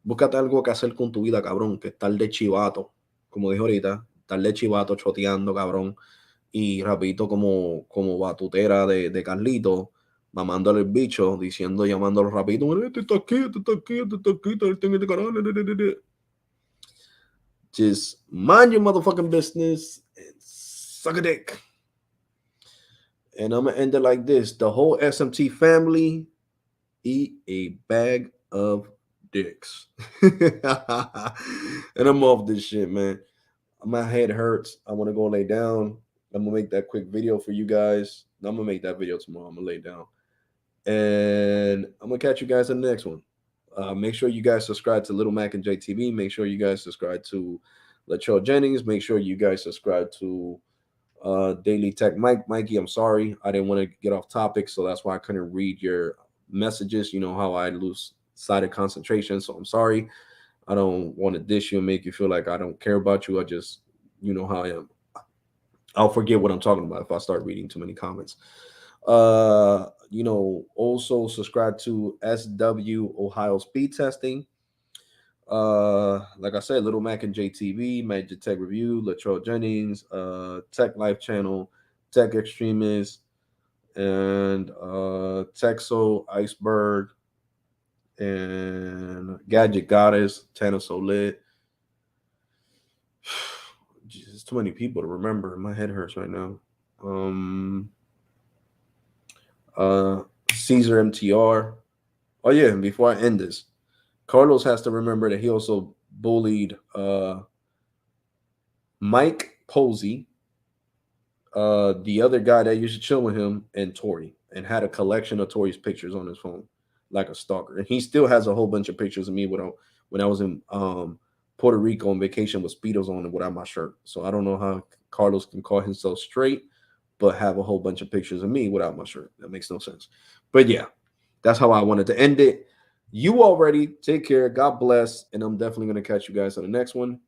Búscate algo que hacer con tu vida, cabrón, que estar de chivato, como dije ahorita, estar de chivato choteando, cabrón, y rapidito como batutera de Carlito, mamándole el bicho, diciendo, llamándolo rapidito, este está aquí, este está aquí, este está aquí, este en este canal. Just mind your motherfucking business and suck a dick. And I'm gonna end it like this: the whole SMT family eat a bag of dicks. And I'm off this shit, man. My head hurts. I want to go lay down. I'm gonna make that quick video for you guys. I'm gonna make that video tomorrow. I'm gonna lay down, and I'm gonna catch you guys in the next one. Make sure you guys subscribe to Little Mac and JTV. Make sure you guys subscribe to Latrell Jennings. Make sure you guys subscribe to Daily Tech Mikey. I'm sorry, I didn't want to get off topic, so that's why I couldn't read your messages. You know how I lose sight of concentration, so I'm sorry. I don't want to dish you and make you feel like I don't care about you. I just, you know how I am. I'll forget what I'm talking about if I start reading too many comments. Also subscribe to SW Ohio Speed Testing. Like I said, Little Mac and JTV, Magic Tech Review, Latrell Jennings, Tech Life Channel, Tech Extremist, and Texo Iceberg, and Gadget Goddess, Tana Solit. Jesus, too many people to remember. My head hurts right now. Um, uh, Caesar MTR. Oh yeah, and before I end this, Carlos has to remember that he also bullied Mike Posey, the other guy that used to chill with him, and Tori, and had a collection of Tori's pictures on his phone, like a stalker. And he still has a whole bunch of pictures of me when I was in Puerto Rico on vacation with speedos on and without my shirt. So I don't know how Carlos can call himself straight, but have a whole bunch of pictures of me without my shirt. That makes no sense. But yeah, that's how I wanted to end it. You already take care. God bless, and I'm definitely gonna catch you guys on the next one.